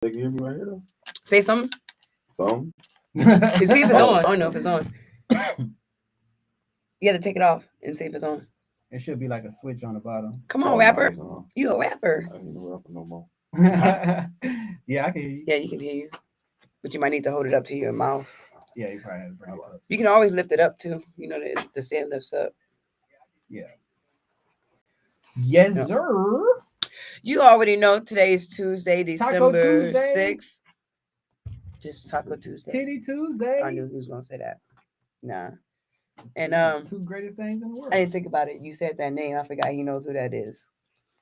They can hear me right here though. Say something. Some. See if it's on. I don't know if it's on. You got to take it off and see if it's on. It should be like a switch on the bottom. Come on, rapper. You a rapper. I ain't no rapper no more. Yeah, I can hear you. Yeah, you can hear you. But you might need to hold it up to your mouth. Yeah, you probably have to bring it up. You can always lift it up too. You know, the stand lifts up. Yeah. Yes, No. sir. You already know today's Tuesday, December Tuesday. 6th. Just Taco Tuesday. Titty Tuesday. I knew he was gonna say that. Nah. And two greatest things in the world. I didn't think about it. You said that name. I forgot he knows who that is.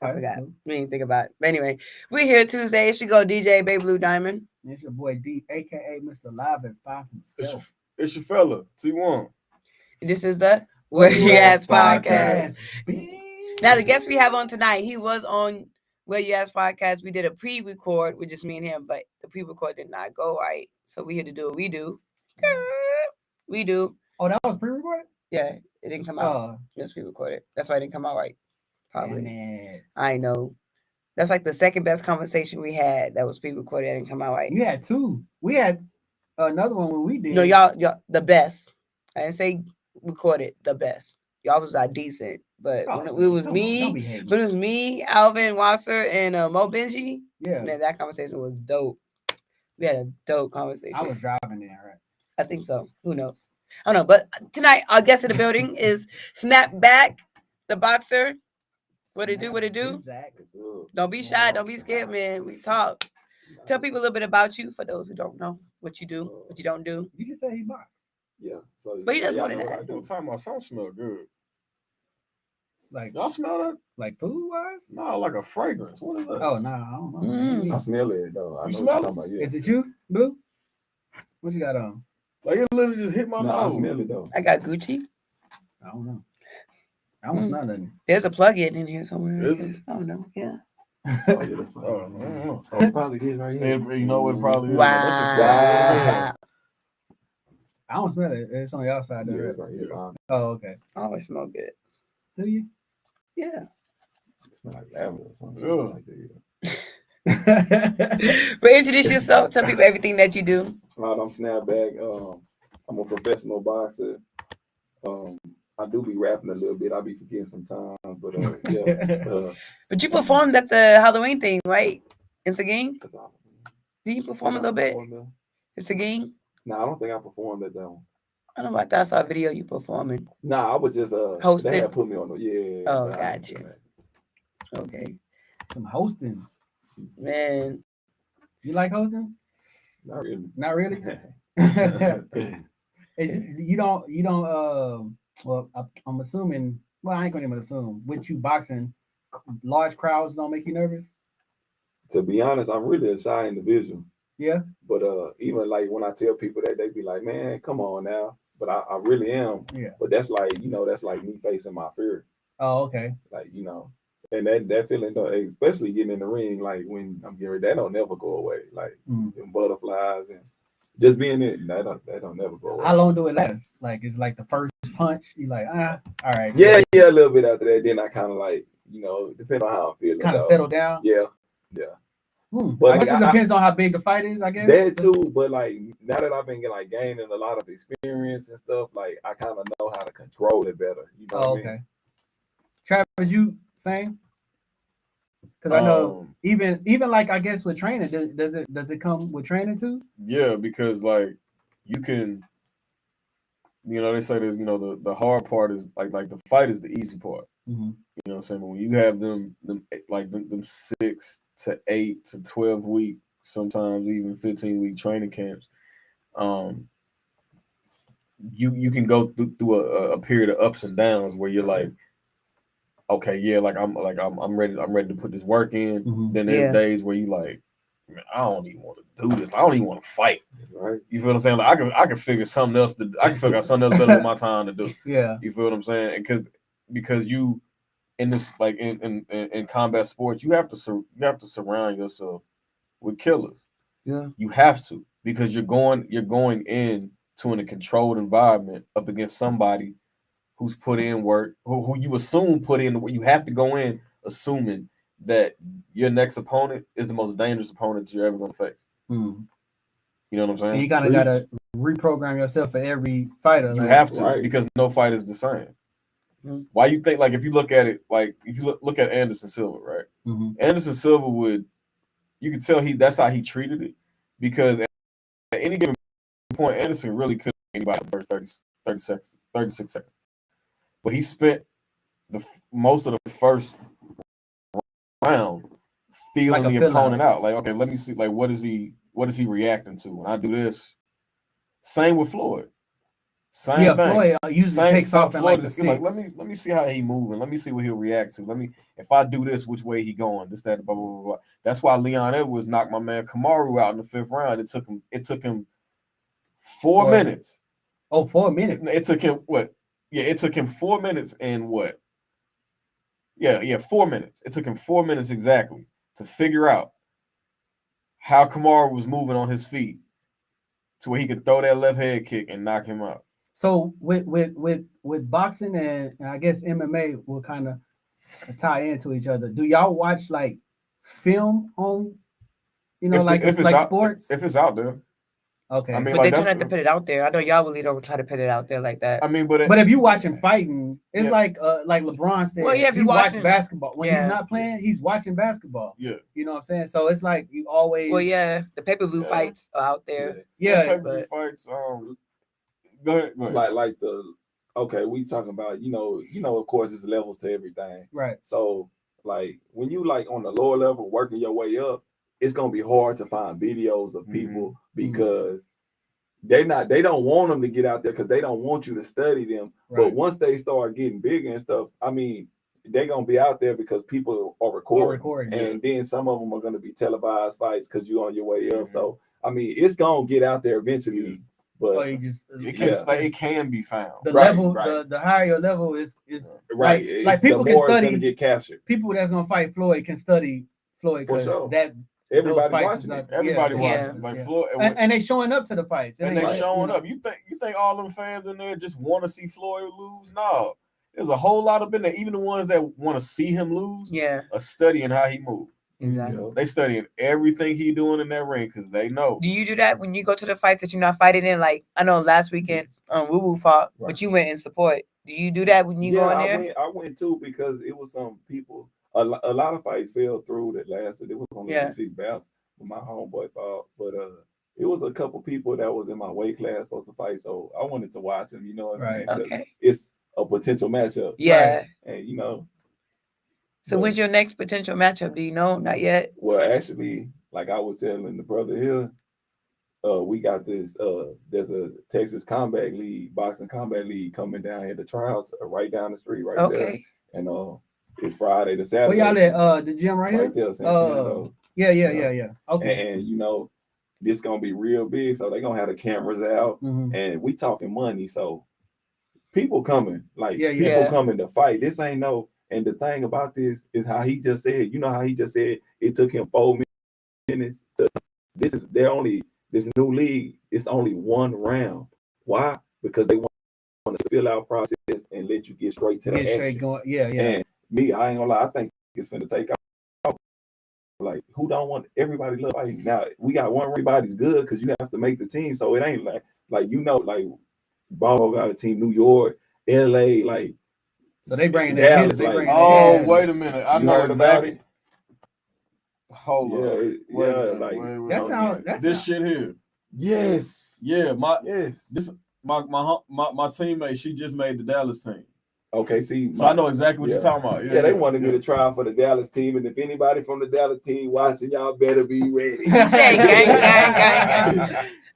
I forgot. Cool. We didn't think about it. But anyway, we're here Tuesday. It's your go DJ Baby Blue Diamond. It's your boy D, aka Mr. Live and Five himself. It's your fella, T1. And this is the Where You Ask Podcast. Now the guest we have on tonight, he was on Where You Ask Podcast. We did a pre-record with just me and him, but the pre-record did not go right. So we had to do what we do. We do. Oh, that was pre-recorded? Yeah, it didn't come out. It was pre-recorded. That's why it didn't come out right. Probably. I know. That's like the second best conversation we had that was pre-recorded and didn't come out right. You had two. We had another one when we did. No, y'all the best. I didn't say recorded the best. Y'all was decent. But when it was me, Alvin Wasser, and Mo Benji, yeah, man, that conversation was dope. We had a dope conversation. I was driving there, right? I think so. Who knows? I don't know. But tonight, our guest in the building is Snapbacc, the boxer. What it do? What it do? Don't be shy. Don't be scared, man. We talk. Tell people a little bit about you for those who don't know what you do, what you don't do. You just said he boxed. Yeah. So, but he doesn't want to. I do talking about something smell good. Like y'all smell that? Like food wise? No, like a fragrance. What is that? Oh no, I don't know. I smell it though. You smell it? About, yeah. Is it you, Boo? What you got on? Like it literally just hit my nose. I smell it though. I got Gucci. I don't know. I don't smell nothing. There's a plug-in in here somewhere. I don't know. Yeah. Probably is right here. You know what? Probably is. Wow. I don't smell it. It's on the outside there. Yeah, right here. Oh, okay. I always smell good. Do you? Yeah. It smells like lavender or something. Like that. But introduce yourself. Tell people everything that you do. I'm Snapbacc. I'm a professional boxer. I do be rapping a little bit. I be forgetting sometimes, but yeah. But you performed at the Halloween thing, right? In Seguin? Did you perform a little bit? In Seguin? No, I don't think I performed at that one. I don't know if I saw a video you performing. Nah, I was just hosting. They had put me on the Oh, gotcha. Okay. Some hosting. Man. You like hosting? Not really. Not really? You don't well, I'm assuming, well, I ain't gonna even assume, with you boxing, large crowds don't make you nervous? To be honest, I'm really a shy individual. Yeah. But even like when I tell people that, they be like, man, come on now. But I really am. Yeah. But that's like, that's like me facing my fear. Oh, okay. Like, and that feeling, especially getting in the ring, like when I'm getting ready, that don't never go away. Like them butterflies and just being it, that don't never go away. How long do it last? Like, it's like the first punch, you like, all right. Yeah, a little bit after that. Then I kind of like, depending on how I'm feeling. Kind of settle down? Yeah. But I guess it depends on how big the fight is, I guess. That too, but like now that I've been gaining a lot of experience and stuff, like I kind of know how to control it better. You know what I mean? Travis, you same? Because I know even like I guess with training, does it come with training too? Yeah, because like you can, they say there's the hard part is like the fight is the easy part. Mm-hmm. You know what I'm saying? But when you have them 6 to 8 to 12 week, sometimes even 15-week training camps, you can go through a period of ups and downs where you're like, okay, yeah, I'm ready to put this work in. Mm-hmm. Then there's days where you like, man, I don't even want to do this. I don't even want to fight. Right? You feel what I'm saying? Like I can figure something else I can figure out something else better with my time to do. Yeah. You feel what I'm saying? And because you in this like in combat sports, you have to surround yourself with killers. Yeah. You have to, because you're going in to in a controlled environment up against somebody who's put in work, who you assume put in the work. You have to go in assuming that your next opponent is the most dangerous opponent you're ever gonna face. Mm. You know what I'm saying? And you kind of gotta reprogram yourself for every fighter. You like, have to because no fight is the same. Mm-hmm. Why you think like if you look at it like if you look at Anderson Silva, right? Mm-hmm. Anderson Silva you could tell that's how he treated it because at any given point Anderson really couldn't anybody in the first 36 seconds. But he spent most of the first round feeling the opponent out. Like, okay, let me see, like what is he reacting to when I do this? Same with Floyd. Same thing. Floyd usually takes off in like the six. Like, let me see how he moving. Let me see what he'll react to. If I do this, which way he going? This, that, blah, blah, blah, blah. That's why Leon Edwards knocked my man Kamaru out in the 5th round. It took him 4 minutes. Oh, 4 minutes. It took him what? Yeah, it took him 4 minutes and what? Yeah, 4 minutes. It took him 4 minutes exactly to figure out how Kamaru was moving on his feet to where he could throw that left head kick and knock him out. So with boxing and I guess MMA will kind of tie into each other. Do y'all watch like film on, sports? If it's out there. Okay. I mean, but they try not to put it out there. I know y'all really don't try to put it out there like that. I mean, but if you watch him fighting, it's like LeBron said. Well, yeah, if you watch basketball when he's not playing, he's watching basketball. Yeah, you know what I'm saying. So it's like you always. Well, yeah, the pay-per-view fights are out there. Yeah, pay-per-view fights. Go ahead. Like we talking about. Of course, there's levels to everything. Right. So like when you like on the lower level working your way up, it's gonna be hard to find videos of people because they don't want them to get out there because they don't want you to study them. Right. But once they start getting bigger and stuff, I mean, they're gonna be out there because people are recording. And then some of them are gonna be televised fights because you're on your way up. So I mean, it's gonna get out there eventually. But it can be found. The level, the higher your level is right. Like people can study. Gonna get captured. People that's gonna fight Floyd can study Floyd because that. Everybody watching it. Everybody watching. Like Floyd, and they showing up to the fights. And they showing up. You think all them fans in there just want to see Floyd lose? No, there's a whole lot of in there. Even the ones that want to see him lose, are studying how he moves. Exactly. They studying everything he doing in that ring because they know. Do you do that when you go to the fights that you're not fighting in? Like I know last weekend Woo Woo fought, but you went in support. Do you do that when you go in there? I went too because it was some people. A lot of fights fell through that lasted. It was only 6 bouts when my homeboy fought, but it was a couple people that was in my weight class supposed to fight, so I wanted to watch them. You know what I'm saying? Okay. It's a potential matchup. Yeah. Right? And So when's your next potential matchup? Do you know? Not yet. Well, actually, like I was telling the brother here, we got this. There's a Texas boxing combat league coming down here. The trials are right down the street, right there. And it's Friday to Saturday. Where y'all at? The gym right here? There, San Fernando. Yeah. Okay. And this gonna be real big, so they're gonna have the cameras out, and we talking money. So people coming, people coming to fight. This ain't no. And the thing about this is how he just said. You know how he just said it took him 4 minutes. This new league. It's only 1 round. Why? Because they want to fill out process and let you get straight to the action. Straight going. Yeah. And me, I ain't gonna lie. I think it's finna take off. Like, who don't want everybody love fighting? Now we got one. Everybody's good because you have to make the team. So it ain't like Ball got a team. New York, LA, like. So they bringing Dallas. Wait a minute. I know exactly. Hold on. That's this shit here. Yes. Yeah. My teammate. She just made the Dallas team. Okay, so I know exactly what you're talking about. Yeah, they wanted me to try for the Dallas team, and if anybody from the Dallas team watching, y'all better be ready. Say gang.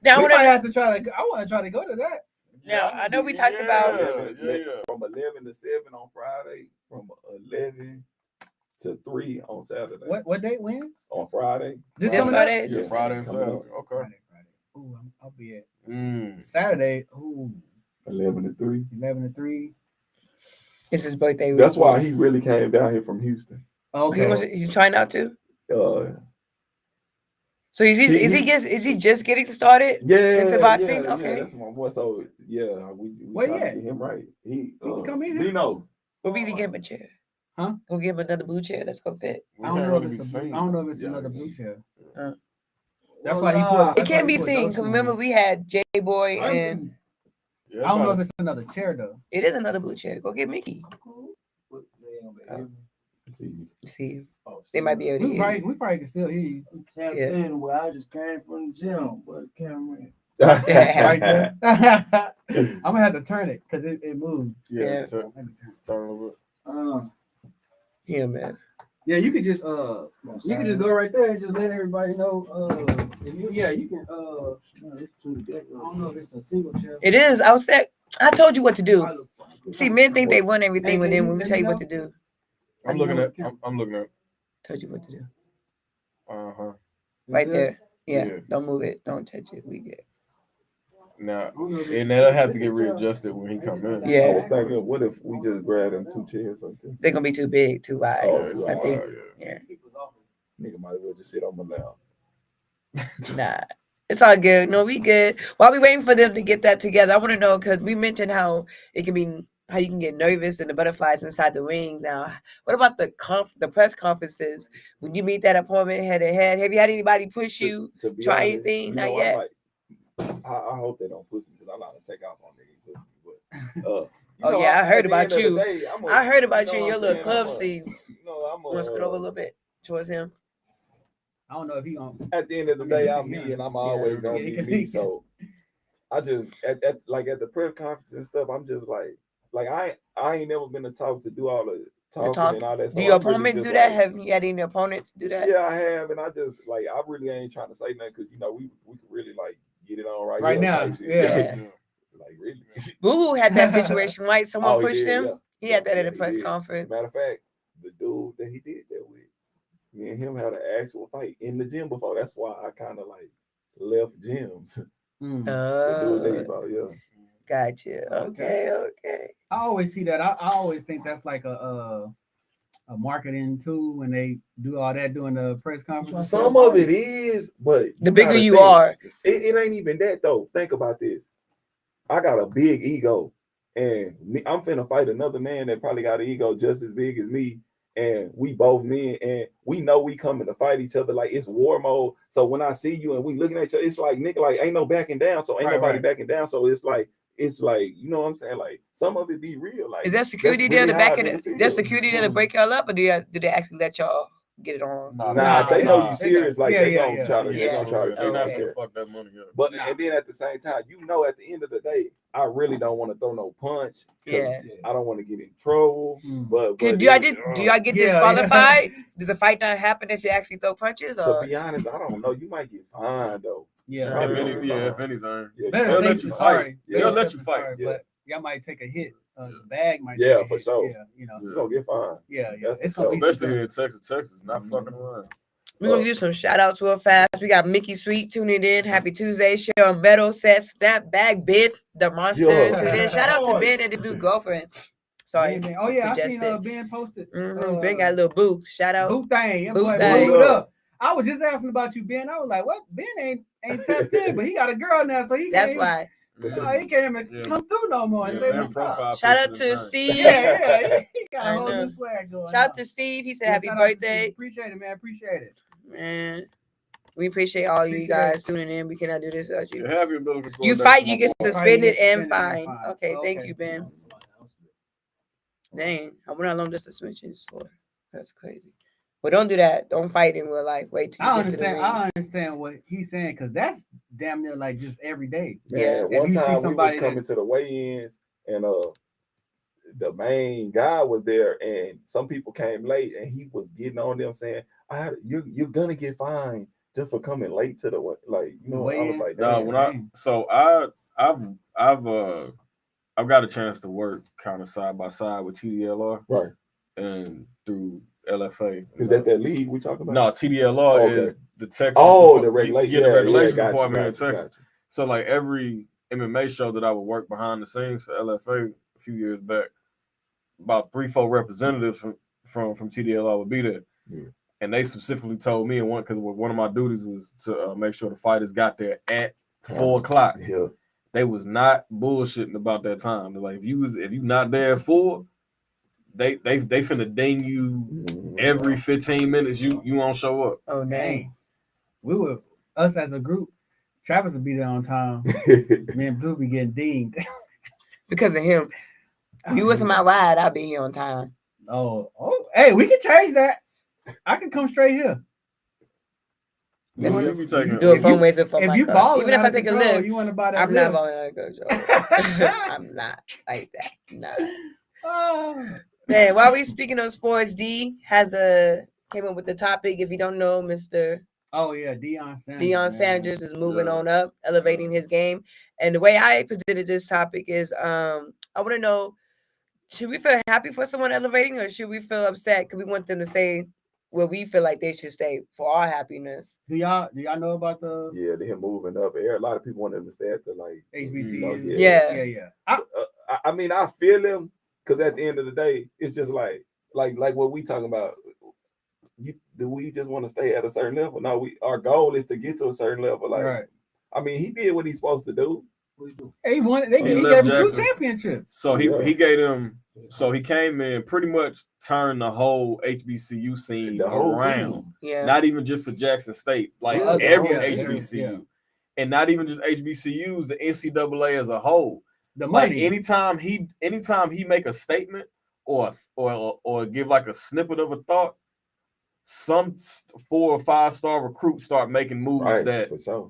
Now we might have to try to. I want to try to go to that. Yeah, I know we talked about from 11 to 7 on Friday, from 11 to 3 on Saturday. What date? When? On Friday. This Friday? Yeah, Friday and Saturday. Okay. Friday. Ooh, I'll be at Saturday. Ooh. 11 to 3. 11 to 3. It's his birthday week. That's why he really came down here from Houston. Okay. He's trying out to. So is he just getting started? Into boxing? Okay. That's my boy. So we trying to get him right. He can come in. Dino. We'll be to give him a chair. Huh? Go give him another blue chair that's gonna fit. I don't know if it's another blue chair. That's why he put. It can't be seen because remember we had J Boy and I don't know if it's another chair though. it is another blue chair. Go get Mickey. See, they might be able to hear you. We probably can still hear you. Tapped in where I just came from the gym, but camera. Right there. I'm gonna have to turn it because it moves. Yeah. Turn a little bit. Yeah, man. Yeah, you could just go right there and just let everybody know. You can I don't know if it's a single chair. It is. I told you what to do. See, men think they want everything, but then when we tell you what to do, I'm looking at. told you what to do. Right There. Yeah. Don't move it. Don't touch it. We get. Now, and that'll have to get readjusted when he come in. Yeah. I was thinking, what if we just grab them 2 chairs right there? They're gonna be too big, too wide. Oh, I think. Yeah. Nigga might as well just sit on my lap. Nah. It's all good. No, we good. While we waiting for them to get that together, I want to know because we mentioned how it can be how you can get nervous and the butterflies inside the ring. Now, what about the press conferences when you meet that appointment head to head? Have you had anybody push you? To be Try honest, anything? Not yet. I hope they don't push me because I'm not gonna take off on niggas. But I heard about you. I heard about you in your little club scenes. I'm want to scoot over a little bit towards him? I don't know if he gonna. At the end of the day, I'm me, and I'm always gonna be me. So I just at the press conference and stuff, I'm just like I ain't never been a talk to do all the talking and all that. So do your opponents do that? Have you had any opponents do that? Yeah, I have, and I just I really ain't trying to say nothing because we could really get it on right now. Yeah. Like really. Boo had that situation, right? Someone pushed him. Yeah. He had that at a press conference. Matter of fact, the dude that he did that with, me and him had an actual fight in the gym before. That's why I kind of left gyms. Gotcha. Okay. I always see that. I always think that's like a marketing tool when they do all that during the press conference. Some of it is, but the bigger you are, it ain't even that though. Think about this. I got a big ego, and I'm finna fight another man that probably got an ego just as big as me. And we both men, and we know we coming to fight each other. Like it's war mode. So when I see you and we looking at each other, it's like nigga, ain't no backing down. So ain't nobody backing down. So it's like you know what I'm saying? Like some of it be real. Like is that security there to back it? There's security there to break y'all up, or do they actually let y'all get it on? Nah, they know you serious. They gonna try to. They not gonna fuck that money up. But and then at the same time, at the end of the day, I really don't want to throw no punch. I don't want to get in trouble. But do y'all get disqualified? Does the fight not happen if you actually throw punches? To be honest, I don't know. You might get fined though. Yeah, if anything, they'll let you fight. They'll let you fight, but y'all might take a hit. The bag might. Yeah, for sure. Yeah, you're gonna get fined. Yeah. It's gonna especially here in Texas, not fucking around. We're gonna give some shout outs real fast. We got Mickey Sweet tuning in. Happy Tuesday. Cheryl Meadow said Snapbacc Ben the monster tuned in. Shout out to Ben and his new girlfriend. Sorry. Oh yeah, I seen Ben posted. Ben got a little booth. Shout out. Booth thing. Booth thing. Up. I was just asking about you, Ben. I was like, what? Ben ain't tapped in, but he got a girl now, so he that's why. He can't even come through no more and say what's up. Shout out to Steve. Yeah. He got a whole new swag going. Shout out to Steve. He said happy birthday. Appreciate it, man. Appreciate it. Man, we appreciate all you guys tuning in. We cannot do this without you. You fight, you get suspended and fined. Okay, thank you, Ben. Dang, I wonder how long this suspension is for. That's crazy. But don't do that. Don't fight in real life. Wait till you get to the ring. I understand what he's saying because that's damn near like just every day. Man, one time we was coming to the weigh-ins and the main guy was there and some people came late and he was getting on them saying, you're gonna get fined just for coming late to the weigh-in. I was like, I've got a chance to work kind of side by side with TDLR, right? And through LFA. Is that league we talking about? No, TDLR is the Texas. The regulation. The regulation department in Texas. So like every MMA show that I would work behind the scenes for LFA a few years back, about 3-4 representatives from TDLR would be there. Yeah. And they specifically told me, because one of my duties was to make sure the fighters got there at 4 o'clock. Yeah. They was not bullshitting about that time. They're like, if you not there at 4, they finna ding you every 15 minutes. You won't show up. Oh, Dang. We were us as a group. Travis would be there on time. Me and Blue be getting dinged. Because of him. If you wasn't my ride, I'd be here on time. Oh, hey, we can change that. I can come straight here. You be taking Do a fundraiser for if my you car. balling Even if out I of take a control, lift, you want to buy that I'm lift. not balling out of control. I'm not like that. Nah. Oh. Man, while we speaking of sports, D came up with the topic. If you don't know, Mr. Oh yeah, Deion Sanders. Deion Sanders is moving on up, elevating his game. And the way I presented this topic is, I want to know: should we feel happy for someone elevating, or should we feel upset because we want them to stay where we feel like they should stay for our happiness? Do y'all know about the him moving up? A lot of people want him to stay at the HBCU? Yeah. I mean, I feel him because at the end of the day, it's just like what we talking about. Do we just want to stay at a certain level? No, our goal is to get to a certain level. Like, right. I mean, he did what he's supposed to do. He won. He gave him Jackson. 2 championships. So he gave him. So he came in, pretty much turned the whole HBCU scene around. Yeah. Not even just for Jackson State, like every HBCU, and not even just HBCUs, the NCAA as a whole. The money. Like anytime he make a statement or give like a snippet of a thought, some 4 or 5 star recruits start making moves that for sure.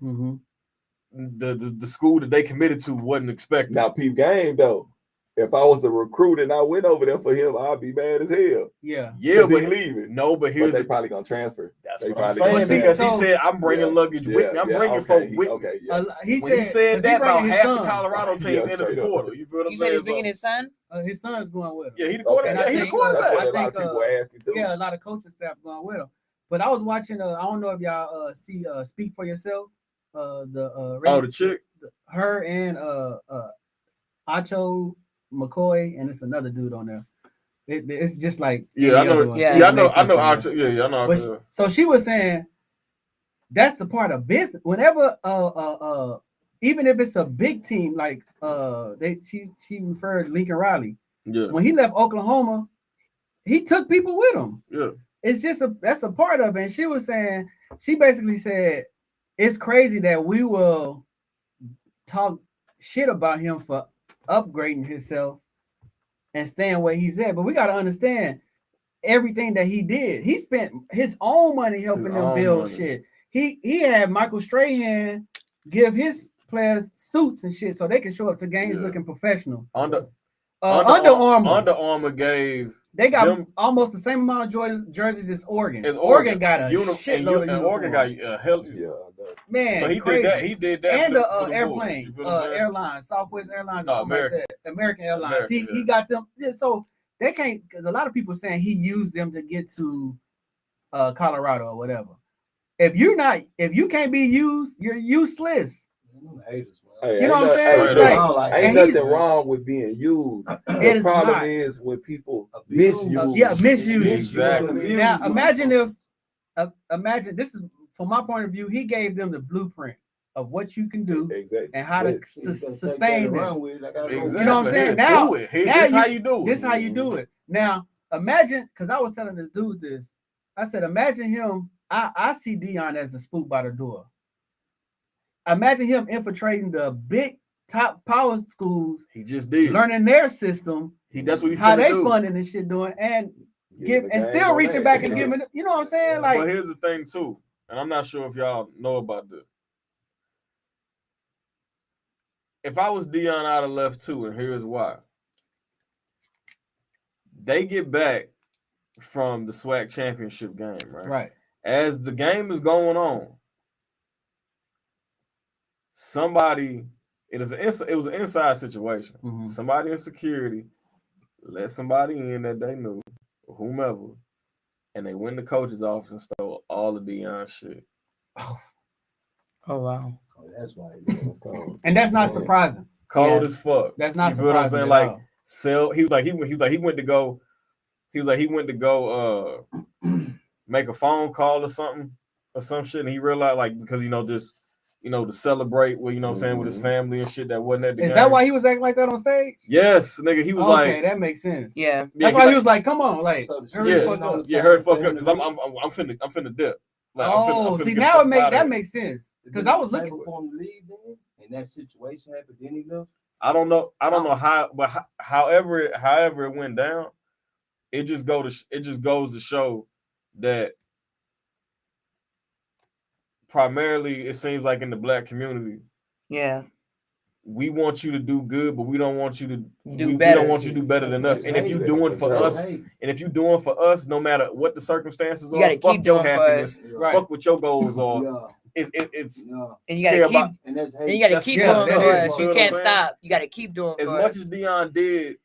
The school that they committed to wasn't expecting. Now, peep game though. If I was a recruit and I went over there for him, I'd be mad as hell. Yeah, but he's leaving. No, but here's they probably gonna transfer. That's what I'm saying, because he said, "I'm bringing luggage with me. I'm bringing folk with me." Okay, he said that about half the Colorado team in the portal. You feel what I'm saying? You said he's bringing his son? His son's going with him. Yeah, he the quarterback. He the quarterback. That's what a lot of people are asking too. Yeah, a lot of coaching staff going with him. But I was watching. I don't know if y'all see Speak for Yourself. The chick. Her and Acho McCoy, and it's another dude on there. It's just like I know. I know Acho. Yeah, I know. But, so she was saying that's the part of business. Whenever even if it's a big team like she referred Lincoln Riley. Yeah. When he left Oklahoma, he took people with him. Yeah. It's just that's a part of it. And she was saying, she basically said, it's crazy that we will talk shit about him for upgrading himself and staying where he's at. But we got to understand everything that he did. He spent his own money helping them build shit. He had Michael Strahan give his players suits and shit so they can show up to games looking professional. Under Armour gave they got them almost the same amount of jerseys as Oregon. Oregon got a shitload of uniforms. Oregon got a hell man. So he did that, and the airplane, airlines, Southwest Airlines, American Airlines. He got them. So they can't, because a lot of people saying he used them to get to Colorado or whatever. If you can't be used, you're useless. You know what I'm saying? Ain't nothing wrong with being used. The problem is when people misuse. Misuse. Exactly. Now imagine imagine this is from my point of view. He gave them the blueprint of what you can do and how to sustain this. Exactly. You know what I'm saying? Now, this how you do it. This how you do it. Now imagine, because I was telling this dude this. I said, imagine him. I see Deion as the spook by the door. Imagine him infiltrating the big top power schools. He just did learning their system. That's what he how they funding this shit doing and still reaching back and giving. You know what I'm saying? Like, but here's the thing too, and I'm not sure if y'all know about this. If I was Deion, I'd have left too, and here's why. They get back from the SWAC championship game, right? Right. As the game is going on, it was an inside situation. Mm-hmm. Somebody in security let somebody in that they knew, or whomever, and they went in the coach's office and stole all the Deion shit. Oh wow. That's why. And that's not surprising. Cold as fuck. That's not surprising. What I'm saying? Like, he went to go make a phone call or something or some shit, and he realized, like, because to celebrate with, what I'm saying, with his family and shit that wasn't at the game. Is that why he was acting like that on stage? Yes, nigga. He was okay, that makes sense. Yeah. That's why he was like, come on, like, hurry the fuck up. Yeah, hurry the fuck up, because I'm finna dip. Like, I'm finna see, now that makes sense. Because I was looking for him to leave then, and that situation happened, then he left. I don't know how, but however it went down, it just goes to show that primarily it seems like in the black community, we want you to do good, but we don't want you to do better. We don't want you to do better than us. And if you're doing for us, no matter what the circumstances are, fuck your happiness, fuck what your goals are. It's and you gotta keep and you gotta keep doing for us. You can't stop. You gotta keep doing as much as Dion did.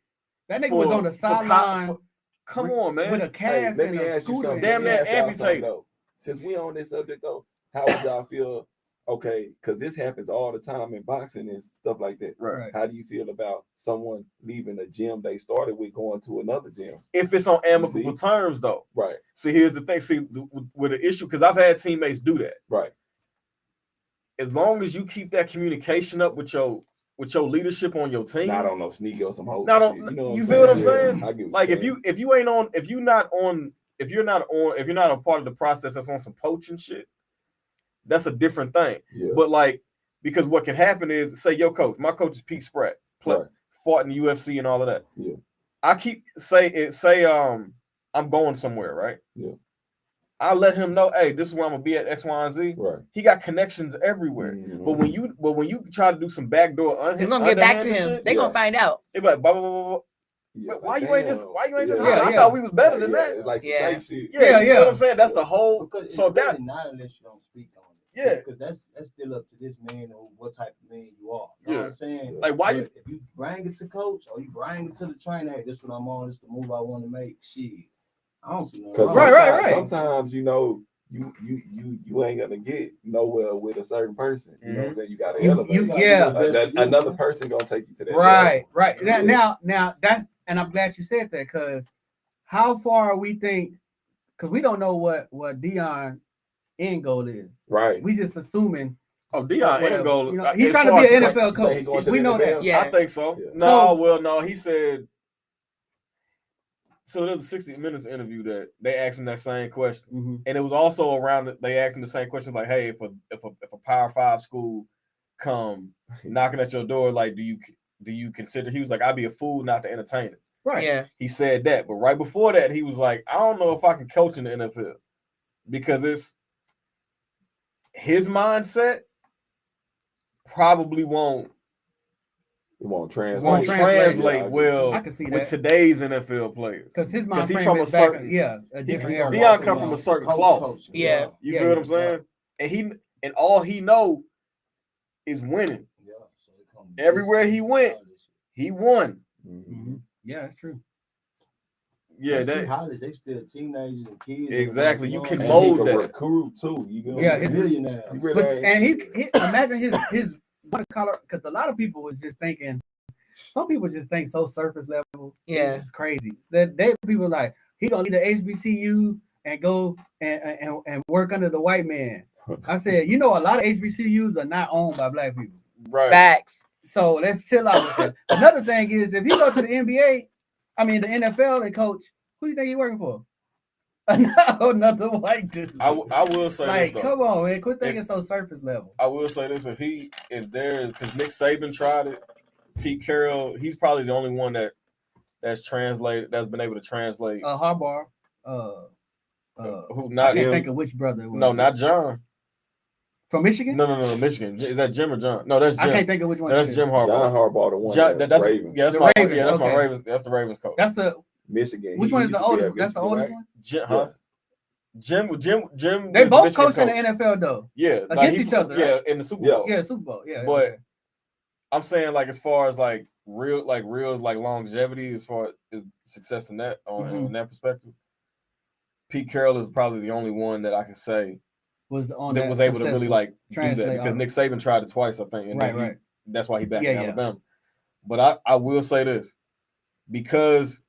That nigga was on the sideline. Come on, man. With a cast let me ask you something. Damn that amputated. Since we on this subject though, how would y'all feel? Okay, because this happens all the time in boxing and stuff like that. Right. How do you feel about someone leaving a gym they started with going to another gym? If it's on amicable terms, though. Right. See, here's the thing. See, with the issue, because I've had teammates do that. Right. As long as you keep that communication up with your leadership on your team, not on no sneaky or some hoes. You feel what I'm saying? Like if you're not a part of the process that's on some poaching shit, that's a different thing. Yeah. But like, because what can happen is, say your coach, my coach is Pete Spratt, fought in the UFC and all of that. Yeah. I keep I'm going somewhere, right? Yeah. I let him know, hey, this is where I'm gonna be at X, Y, and Z. Right. He got connections everywhere. Mm-hmm. But when you try to do some backdoor, he's gonna get back to him. They're gonna find out. They be like, blah blah blah blah. Yeah, why you ain't just? I thought we was better than that. Like yeah. Shit. Yeah. You know what I'm saying? That's the whole. Because so that not unless you don't speak on it. Yeah, because that's still up to this man or what type of man you are. You know what I'm saying? Like why if you bring it to coach or you bring it to the trainer, hey, this is what I'm on. This is the move I want to make. Shit, I don't see no. Right. Sometimes you ain't gonna get nowhere with a certain person. You know what I'm saying? You gotta elevate. Another person gonna take you to that. Right. Now that's, and I'm glad you said that, because how far we think, because we don't know what Dion end goal is. Right. We just assuming. Oh, Dion end goal. He's trying to be an NFL coach. We know that. Yeah. I think so. Yeah. No. He said. So there's a 60 Minutes interview that they asked him that same question, and it was also around that they asked him the same question, like, "Hey, if a Power 5 school come knocking at your door, like, do you consider?" He was like, "I'd be a fool not to entertain it." Right. Yeah. He said that, but right before that, he was like, "I don't know if I can coach in the NFL because it's his mindset probably won't." It won't translate well I can see with today's NFL players. Because his mind frame from is a certain, a different era. Dion come from a certain cloth. Yeah. You feel what I'm saying? And all he know is winning. Yeah. So everywhere he went, he won. Mm-hmm. Yeah, that's true. Yeah, college, they still teenagers and kids. Exactly. You can mold that. Recruit too. He's millionaire. And he imagine his color, because a lot of people was just thinking, some people just think so surface level. Yeah, it's crazy. That people like, he gonna leave the HBCU and go and work under the white man. I said, a lot of HBCUs are not owned by black people. Right. Facts. So let's chill out with that. Another thing is, if he go to the the NFL and coach, who do you think he working for? Another white dude. I will say this though. Come on, man, quit thinking so surface level. I will say this: if there is, because Nick Saban tried it, Pete Carroll, he's probably the only one that's been able to translate. Harbaugh. Who not I can't him? Think of which brother it was. No, not John. From Michigan? No, Michigan. Is that Jim or John? No, that's Jim. I can't think of which one. That's Jim Harbaugh. John Harbaugh, the one. That's Ravens. Yeah, that's the my Ravens. Yeah, that's Okay. my Ravens. That's the Ravens coach. That's the Michigan. Which one is the oldest? That's the oldest one. Jim. They both Michigan coach in the NFL though. Yeah, against each other. Yeah, right? in the Super Bowl. Yeah, Super Bowl. Yeah, but okay. I'm saying, like, as far as like real longevity, as far as success in that in that perspective, Pete Carroll is probably the only one that I can say was able to really like do that, because Nick Saban tried it twice, I think, and right. That's why he back in Alabama. But I will say this, because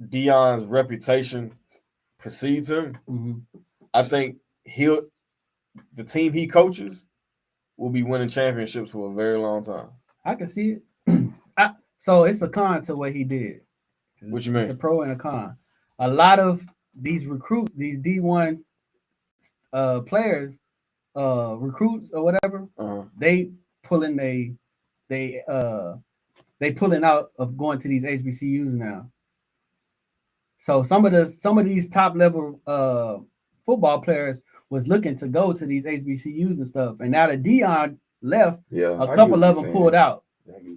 Dion's reputation precedes him. I think the team he coaches will be winning championships for a very long time. I can see it. So it's a con to what he did. What you mean? It's a pro and a con. A lot of these these D1 players, recruits or whatever, they pulling out of going to these HBCUs now. So some of these top level football players was looking to go to these HBCUs and stuff, and now that Dion left, a couple of them pulled out.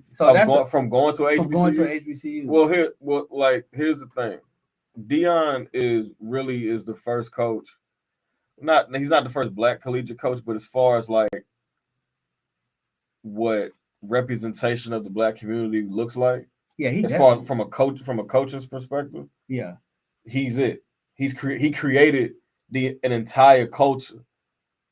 So that's from going to HBCU. Well, here's the thing. Dion is the first coach. He's not the first black collegiate coach, but as far as like what representation of the black community looks like, from a coach's perspective, he's it. He created an entire culture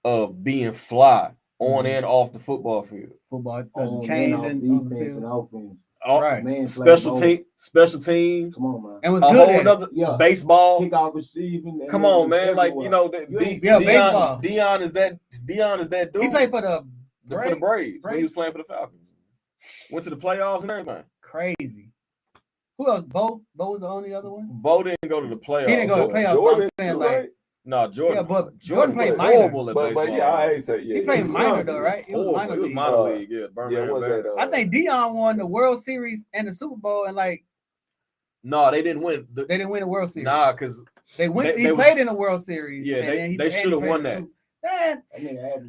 of being fly on and off the football field. Football chains and defense and offense. Right. Man, special teams. Come on, man. And was a good whole nother baseball. Kickoff receiving. Come on, man. Like, you know, Dion is that dude. He played for the Braves when he was playing for the Falcons. Went to the playoffs and everything. Crazy. Who else? Bo was the only other one? Bo didn't go to the playoffs. He didn't go to the playoffs. Jordan, I'm saying, like, no, Jordan. Yeah, but Jordan played horrible minor. at baseball. But yeah, I say he played minor though, right? It was minor league. Minor league, yeah. I think Dion won the World Series and the Super Bowl, and like, no, they didn't win. They didn't win the World Series. Nah, because they played in the World Series. Yeah, they should have won that.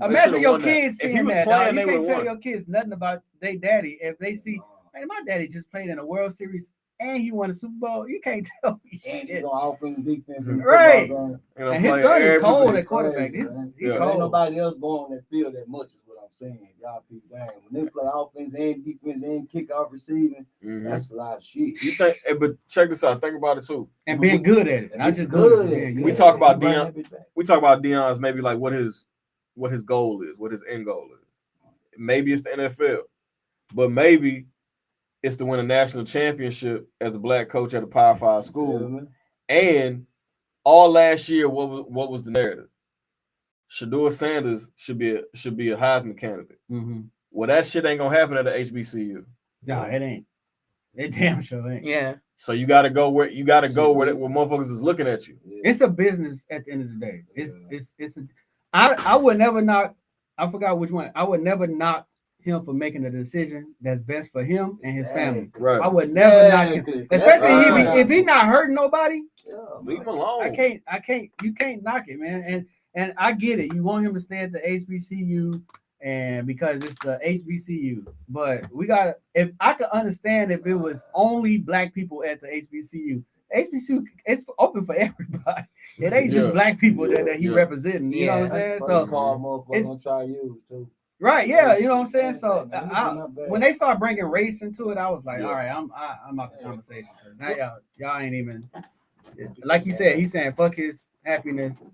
Imagine your kids seeing that. Playing, you can't tell your kids nothing about their daddy if they see, man, my daddy just played in a World Series and he won a Super Bowl. You can't tell me shit. Right. And his son is cold at quarterback. He's cold. Ain't nobody else going on that field that much is what I'm saying. Y'all people, dang. When they play offense and defense and kickoff receiving, that's a lot of shit. You think? But check this out. Think about it too. And being good at it. Not just good at it. We talk about Dion. We talk about Dion's maybe like what his goal is, what his end goal is. Maybe it's the NFL, but maybe it's to win a national championship as a black coach at a Power 5 school. And all last year, what was the narrative? Shedeur Sanders should be a Heisman candidate. Well, that shit ain't gonna happen at the HBCU. No, it ain't. It damn sure ain't. Yeah. So you gotta go where motherfuckers is looking at you. It's a business at the end of the day. I would never knock. I forgot which one. I would never knock him for making a decision that's best for him and his family. Right. I would never knock him, especially if he not hurting nobody. Leave him alone. I can't. You can't knock it, man. And I get it. You want him to stay at the HBCU, and because it's the HBCU. But we gotta. If I could understand if it was only black people at the HBCU. HBCU, it's open for everybody. It ain't just black people that he representing. You know what I'm saying? So it's gonna try you too. Right, yeah, you know what I'm saying. So when they start bringing race into it, I was like, all right, I'm out the conversation because now y'all ain't even like you said. He's saying fuck his happiness.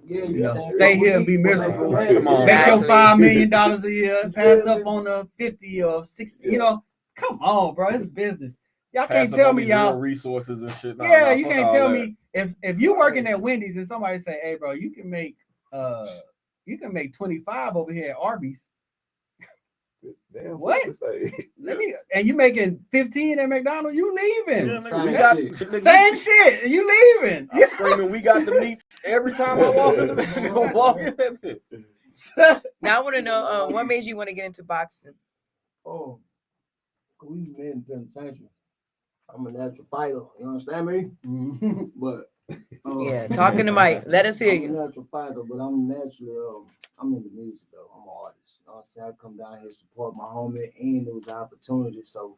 Yeah, stay here and be miserable. Make your $5 million a year, pass up on the 50 or 60. You know, come on, bro, it's business. Y'all can't tell me y'all resources and shit. You can't tell me if you working at Wendy's and somebody say, hey, bro, you can make 25 over here at Arby's. Damn, what? And you making 15 at McDonald's? You leaving? Yeah, same shit. You leaving? I'm screaming. We got the meats every time I walk into the Now I want to know what made you want to get into boxing. Oh, we men in penitentiary. I'm a natural fighter. You understand me? But talking to Mike. Let us hear you. I'm a natural fighter, but I'm naturally I'm in the music though. I'm an artist. You know what I'm saying? I come down here to support my homie, and it was an opportunity. So,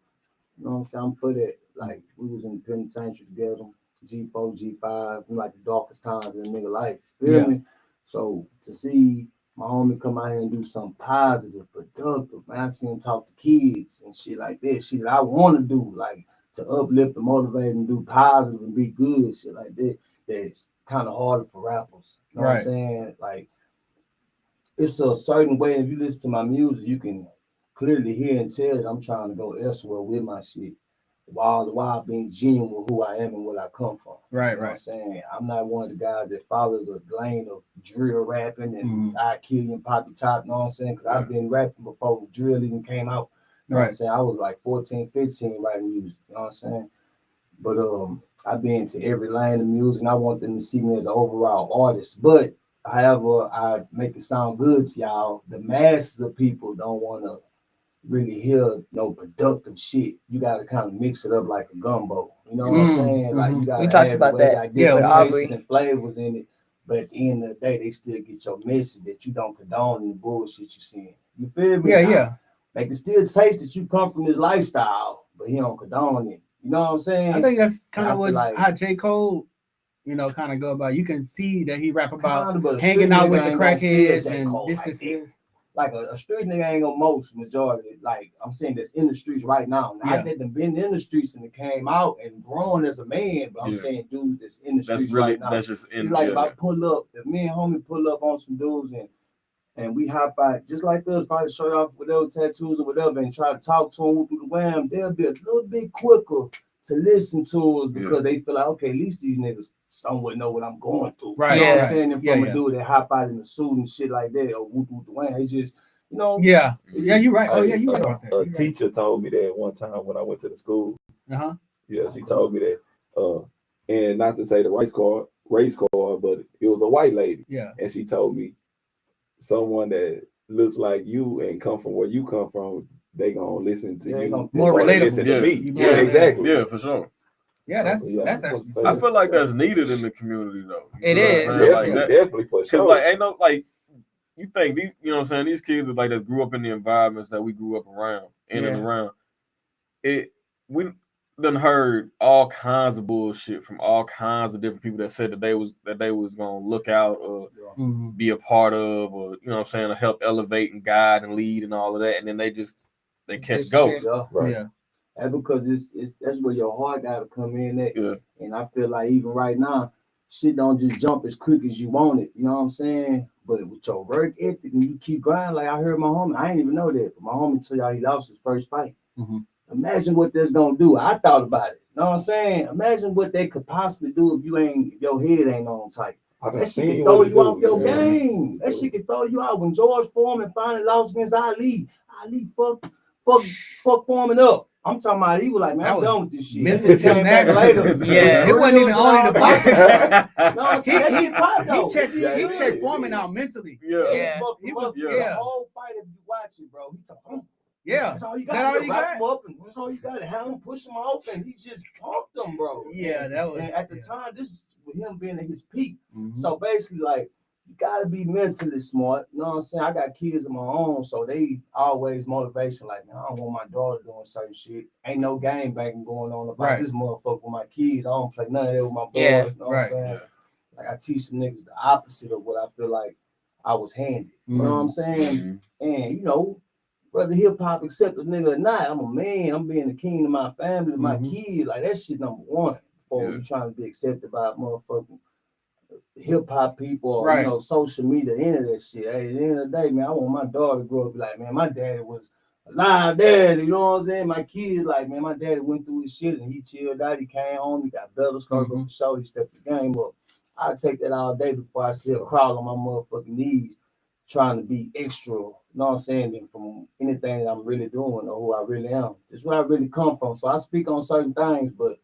you know what I'm saying? I'm for that. Like, we was in the penitentiary together, G4, G5, like the darkest times in a nigga life. Feel me? So to see my homie come out here and do something positive, productive, man. I see him talk to kids and shit like that. Shit that I want to do, like to uplift and motivate and do positive and be good, shit like that. That's kind of harder for rappers. You know what I'm saying? Like, it's a certain way, if you listen to my music, you can clearly hear and tell that I'm trying to go elsewhere with my shit. while being genuine with who I am and where I come from. Right, You know what I'm saying? I'm not one of the guys that follows the lane of drill rapping and I kill you and pop your top, you know what I'm saying? Because I've been rapping before drill even came out. You know what I'm saying? I was like 14, 15 writing music, you know what I'm saying? But I've been to every lane of music and I want them to see me as an overall artist. But however, I make it sound good to y'all, the masses of people don't want to really hear no productive shit. You got to kind of mix it up like a gumbo. You know what I'm saying? Like you got we to talked have about that. got different tastes and flavors in it. But at the end of the day, they still get your message that you don't condone the bullshit you seeing. You feel me? They can still taste that you come from this lifestyle, but he don't condone it. You know what I'm saying? I think that's kind of what how J. Cole, you know, kind of go about. You can see that he rap about hanging out with the crackheads and this and this. Like a street nigga ain't gonna most majority, like I'm saying that's in the streets right now. I didn't been in the streets and it came out and grown as a man, but I'm saying dude that's in the streets right now. That's just in like if I pull up, if me and homie pull up on some dudes and we hop out just like us, probably show off whatever tattoos or whatever, and try to talk to them through the wham, they'll be a little bit quicker to listen to us because they feel like, okay, at least these niggas somewhat know what I'm going through. Right. You know what I'm saying? And from a dude that hop out in the suit and shit like that, or whoop the wham, it's just, you know. Yeah, you're right. Oh, yeah, you're right about that. A teacher told me that one time when I went to the school. Yeah, she told me that. And not to say the race car, but it was a white lady. Yeah. And she told me someone that looks like you and come from where you come from, they gonna listen to you more relatable. Listen to me. Yeah, exactly. Yeah, for sure. Yeah, that's actually. I feel like that's needed in the community though. It is definitely for sure. Because like ain't no like you think these, you know what I'm saying, these kids are like that grew up in the environments that we grew up around and around. We done heard all kinds of bullshit from all kinds of different people that said that they was gonna look out or be a part of, or you know what I'm saying, to help elevate and guide and lead and all of that, and then they catch ghosts. And because it's that's where your heart gotta come in at. And I feel like even right now, shit don't just jump as quick as you want it. You know what I'm saying? But with your work ethic and you keep grinding, like I heard my homie, I didn't even know that, but my homie told y'all he lost his first fight. Imagine what that's gonna do. I thought about it. You know what I'm saying? Imagine what they could possibly do if your head ain't on tight. That shit can throw you off your game. That shit can throw you out. When George Foreman finally lost against Ali fuck Foreman up. I'm talking about he was like, man, I'm done with this shit. Mental gymnastics. It wasn't even only the boxing. He checked Foreman out mentally. He was the whole fight if you watch it, bro. He told that's all you got. Wrap him up, and that's all you got. Have him push him off, and he just pumped him, bro. Yeah, that was. And at the time, this is with him being at his peak. So basically, like, you gotta be mentally smart. You know what I'm saying? I got kids of my own, so they always motivation. Like, man, I don't want my daughter doing certain shit. Ain't no game banging going on about this motherfucker with my kids. I don't play none of that with my boys. You know what I'm saying? Like, I teach some niggas the opposite of what I feel like I was handed. You know what I'm saying? And you know, whether hip hop accept a nigga or not, I'm a man. I'm being the king of my family, my kids. Like, that shit number one. Before you trying to be accepted by a motherfucking hip hop people or you know, social media, any of that shit. Hey, at the end of the day, man, I want my daughter to grow up and be like, man, my daddy was a live daddy, you know what I'm saying? My kids like, man, my daddy went through his shit and he chilled out, he came home, he got better, started going to show, he stepped the game up. I take that all day before I see her crawl on my motherfucking knees trying to be extra, you know what I'm saying, than from anything that I'm really doing or who I really am. Just where I really come from. So I speak on certain things, but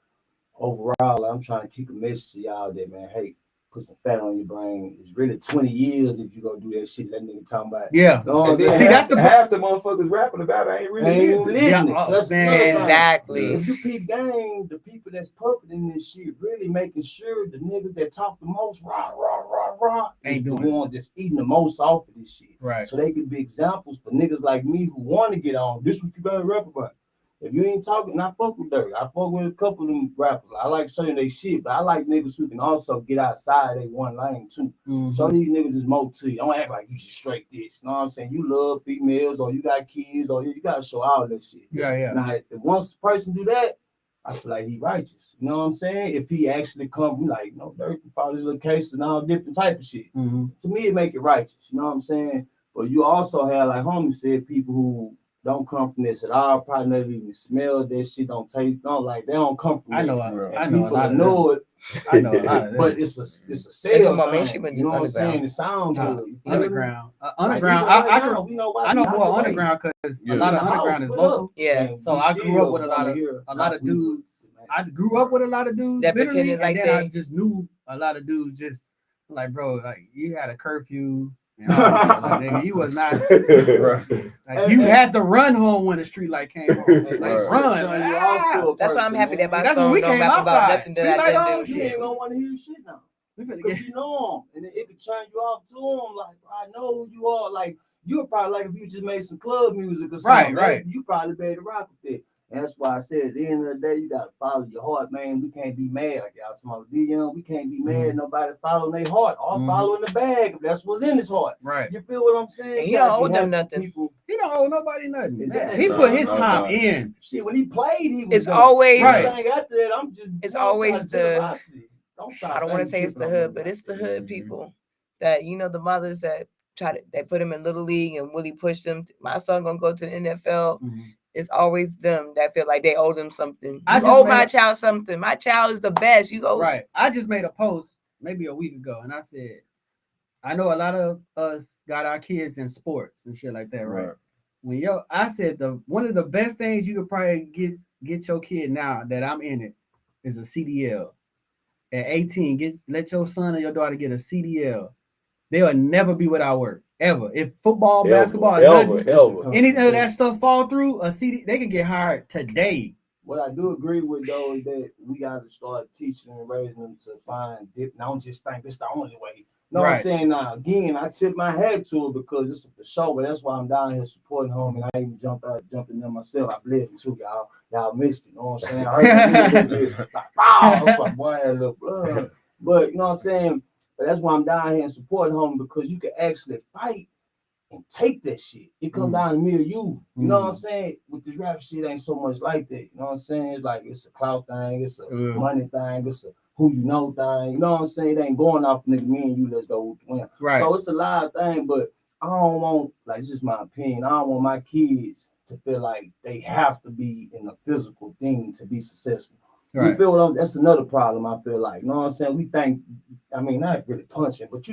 overall, I'm trying to keep a message to y'all that, man, hey, put some fat on your brain. It's really 20 years if you go do that shit that nigga talking about. Yeah. You know what I'm saying? See, that's the half the motherfuckers rapping about it ain't really living it. So exactly. If you peep game, the people that's puppeting this shit really making sure the niggas that talk the most rah is the one that's eating the most off of this shit. Right. So they could be examples for niggas like me who want to get on. This what you gotta rap about. If you ain't talking, I fuck with Dirk. I fuck with a couple of them rappers. I like certain they shit, but I like niggas who can also get outside they one lane too. So these niggas is more to you. Don't act like you just straight this. You know what I'm saying? You love females or you got kids or you gotta show all that shit. Now, if once a person do that, I feel like he righteous. You know what I'm saying? If he actually come, like, you know, Dirk can follow his little cases and all different type of shit. To me, it make it righteous. You know what I'm saying? But you also have, like homie said, people who don't come from this at all. Probably never even smelled that shit. Don't taste. Don't like. They don't come from. I know. I know a People lot of know it. I know a lot of them. But it's a That's sale what my man, thing. she went You know just what I'm underground. saying? It sounds good. You feel me? Underground. Like, Underground. even I right can. now, we know why I know we out more the way. underground because Yeah. a lot In of the house, underground is pull local. up. Yeah. And So we I grew still up with a lot wanna of hear a lot how of we dudes. was. I grew up with a lot of dudes That literally, pretended like and then I they- just knew a lot of dudes just like, bro, like you had a curfew and all this shit. Like, nigga, you was not like you had to run home when the street light came on. Like Right. run. Turn Like, you off to a That's why I'm person, happy that my man. That's when song we don't came rap about outside. nothing that Street I light didn't on, do. You shit. ain't gonna want to hear shit now. We finna Because get you know them, and it could turn you off to them. Like, I know you are. Like, you were probably like if you just made some club music or something. Right. You probably made a rock with it. And that's why I said at the end of the day, you gotta follow your heart, man. We can't be mad. Like y'all talking about be young, we can't be mad. Nobody following their heart. All following the bag. If that's what's in his heart. right. You feel what I'm saying? And he You don't gotta be owe them happy nothing. People. He don't owe nobody nothing. Exactly. He put his No, time no. in. Shit, when he played, he was It's done. always Right. Anything after that, I'm just It's going always outside the- generosity. Don't try I don't want to think say you it's the tripping on hood, but nobody. it's the hood people that the mothers that they put him in little league and really push them. My son gonna go to the NFL. It's always them that feel like they owe them something. I You just owe made my a- child something. My child is the best. You owe. Right. I just made a post maybe a week ago, and I said, I know a lot of us got our kids in sports and shit like that, right? When I said one of the best things you could probably get your kid now that I'm in it is a CDL. At 18, let your son or your daughter get a CDL. They'll never be without work ever. If football, basketball, any of that stuff fall through a CD, they can get hired today. What I do agree with though is that we got to start teaching and raising them to find dip. Don't just think it's the only way. No, Right. I'm saying now again, I tip my hat to it because it's for sure. But that's why I'm down here supporting home, and I even jumping in myself. I bled him too, y'all. Y'all missed it. You know what I'm saying? I heard it like, wow, boy, I had a little blood. But you know what I'm saying? But that's why I'm down here and supporting home because you can actually fight and take that shit. It come down to me or you. You know what I'm saying? With this rap shit ain't so much like that. You know what I'm saying? It's like it's a clout thing, it's a money thing, it's a who you know thing. You know what I'm saying? It ain't going off nigga, me and you, let's go win. Right. So it's a lot of things, but I don't want, like, it's just my opinion. I don't want my kids to feel like they have to be in a physical thing to be successful. Right. You feel what I'm, that's another problem I feel like. You know what I'm saying? We think, I mean, not really punching, but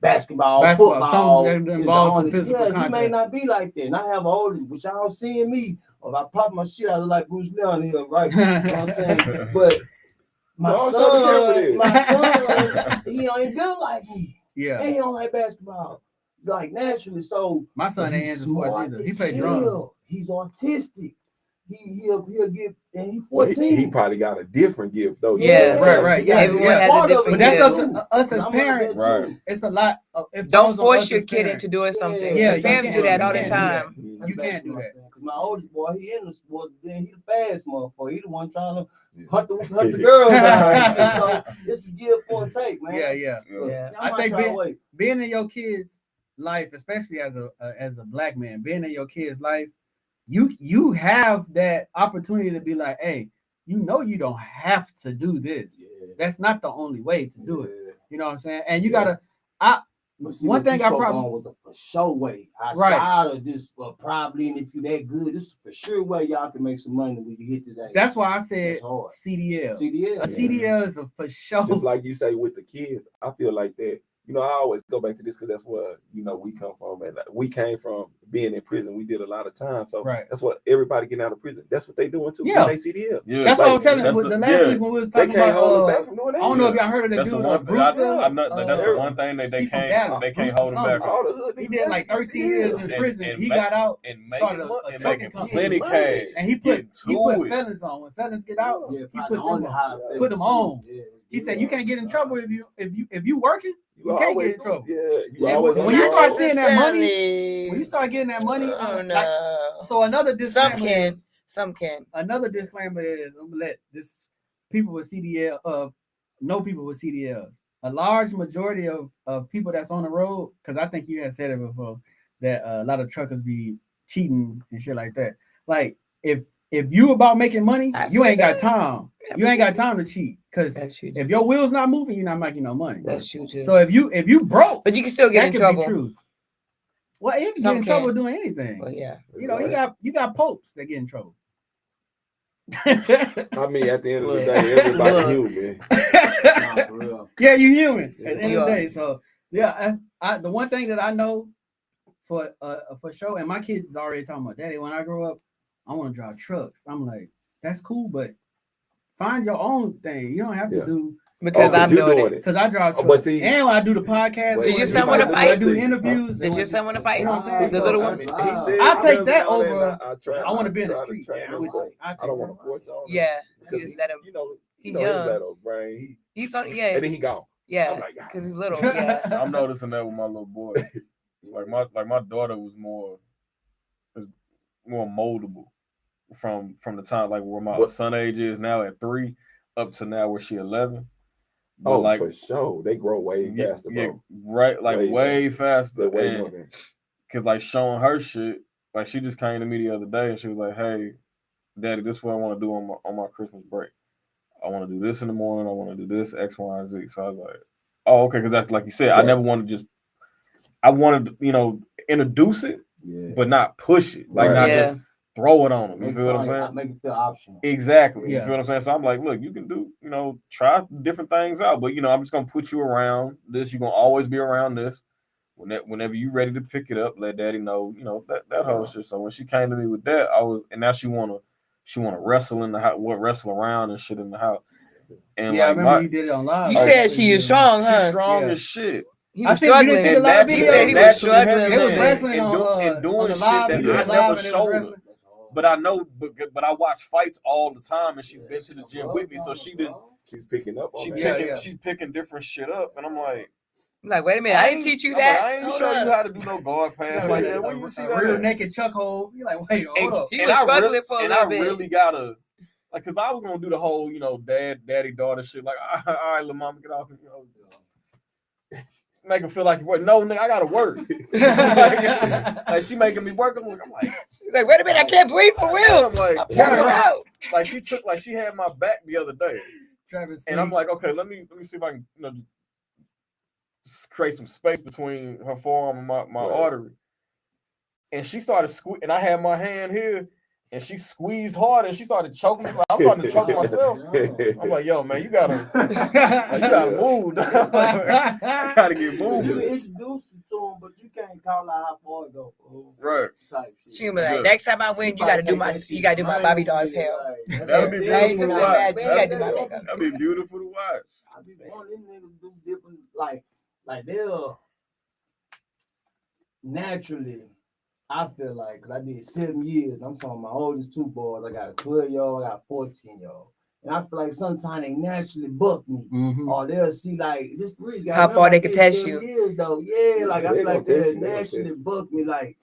basketball, football that involves some physical contact. You may not be like that. And I have older, which y'all seeing me, or if I pop my shit, I look like Bruce Lee on here, right? You know what I'm saying? But my son, he ain't built like me. Yeah. And he don't like basketball. Like naturally. So my son ain't into sports either. He plays drums. He's autistic. He'll get, and he's 14. He probably got a different gift though. Yeah, right. Yeah, everyone has a different but that's gift. up to us as parents. Right. It's a lot. If Don't force your kid into doing something. Yeah, parents do that all the time. You can't do that. Because my oldest boy, he in the sports, then he the fast motherfucker. He the one trying to hunt the girls down. So it's a give for and take, man. Yeah. I think being in your kid's life, especially as a black man, being in your kid's life, you have that opportunity to be like, hey, you don't have to do this. Yeah. That's not the only way to do it. You know what I'm saying? And you gotta. One thing I probably was a for sure way. Outside of this, probably, and if you that good, this is for sure way y'all can make some money when you hit this age. That's why I said CDL. CDL is a for sure. Just like you say with the kids, I feel like that. I always go back to this because that's where we come from, and we came from being in prison. We did a lot of time, so that's what everybody getting out of prison. That's what they doing too. Yeah, they CDL. Yeah, that's what I'm telling you. The last week when we was talking about, hold them back from doing that. I don't know if y'all heard of that dude, Brewster. That's the one thing that they can't hold him back. All the hood, he did like 13 years in prison. He got out and making plenty cash, and he put felons on. When felons get out, he put them on. He said you can't get in trouble if you working. You can't get in trouble. Yeah, when you start seeing that money, when you start getting that money, so another disclaimer is some can. Another disclaimer is I'm gonna let this people with CDL know people with CDLs. A large majority of people that's on the road, because I think you had said it before, that a lot of truckers be cheating and shit like that. Like if you about making money, you ain't got time. You ain't got time to cheat. Because if your wheel's not moving, you're not making no money. That's true too. So if you broke, but you can still get in trouble. True. Well, you can get in trouble doing anything. Well, yeah. You know, you got popes that get in trouble. I mean, at the end of the day, everybody human. Nah, for real. Yeah, you human Yeah. at the end of the day. So yeah, the one thing that I know for sure, and my kids is already talking about, Daddy, when I grow up, I want to drive trucks. I'm like, that's cool, but find your own thing. You don't have to do because I'm doing it. Because I drive trucks. But see, and when I do the podcast, did your son want to fight? I do interviews. Did your son want to fight? You know what I'm saying? The little one. He said, I'll take that over. I want to be in the street. I don't want to force on him. Yeah, Because let him. You know, he's young. young. His little brain. He's on. Yeah. And then he gone. Yeah. Because he's little. Yeah. I'm noticing that with my little boy. Like my daughter was more moldable from the time like where my son age is now at 3 up to now where she 11. But like for sure, they grow way faster, bro. Yeah, right, like way faster. Way more than. Cause like showing her shit, like she just came to me the other day and she was like, "Hey, Daddy, this is what I want to do on my Christmas break. I want to do this in the morning. I want to do this X, Y, and Z." So I was like, "Oh, okay." Because that's like you said, I never wanted to I wanted to introduce it, but not push it, like not just throw it on them. You feel what I'm saying? Make it feel optional. Exactly. You feel what I'm saying? So I'm like, look, you can do, try different things out, but I'm just gonna put you around this. You're gonna always be around this. Whenever you ready to pick it up, let Daddy know. That whole shit. So when she came to me with that, and now she wanna wrestle in the house, wrestle around and shit in the house. And I remember you did it on live. You said she is strong, huh? She's strong as shit. He was struggling. He was struggling. It was wrestling and doing shit that I never showed her. But I know, but I watch fights all the time, and she's been to the gym with me, so she's picking up. She's picking different shit up, and I'm like, wait a minute, I didn't teach you that. I ain't show you how to do no guard pass like that. Where you see that? Real naked chuck hole. You're like, wait, hold up. He was struggling for a little bit. And I really gotta, like, cause I was gonna do the whole, daddy, daughter shit. Like, all right, little mama, get off. Make him feel like no, nigga, I gotta work. like she making me work. I'm like, wait a minute, I can't breathe for real. I'm like, like she had my back the other day, and I'm like, okay, let me see if I can, just create some space between her forearm and my artery. And she started and I had my hand here. And she squeezed hard and she started choking me. Like, I'm starting to choke myself. I'm like, yo, man, you gotta move. I gotta get moving. You introduced it to him, but you can't call out how far it goes. Right. Type shit. She was like, next time I win, you gotta do my Bobby doll's hair. That'll be beautiful to watch. That'll be beautiful to watch. I be wanting them niggas do different, like they'll naturally. I feel like, because I did 7 years, I'm talking my oldest 2 boys, I got a 12-year-old, I got a 14-year-old. And I feel like sometimes they naturally buck me. Or they'll see, like, this really how far they can test you. Years, though. Yeah, like, I feel like they naturally buck me, like,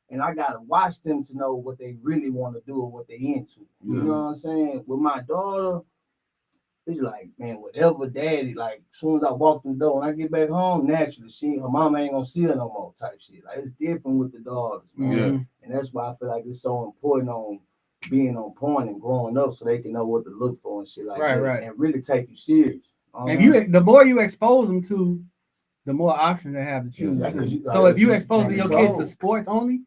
and I got to watch them to know what they really want to do or what they into. You know what I'm saying? With my daughter, it's like, man, whatever daddy, like, as soon as I walk through the door, when I get back home, naturally, her mama ain't gonna see her no more type shit. Like, it's different with the daughters, man. And that's why I feel like it's so important on being on point and growing up so they can know what to look for and shit like that. Right. And really take you serious. And the more you expose them to, the more options they have to choose. So if you expose your kids to sports only,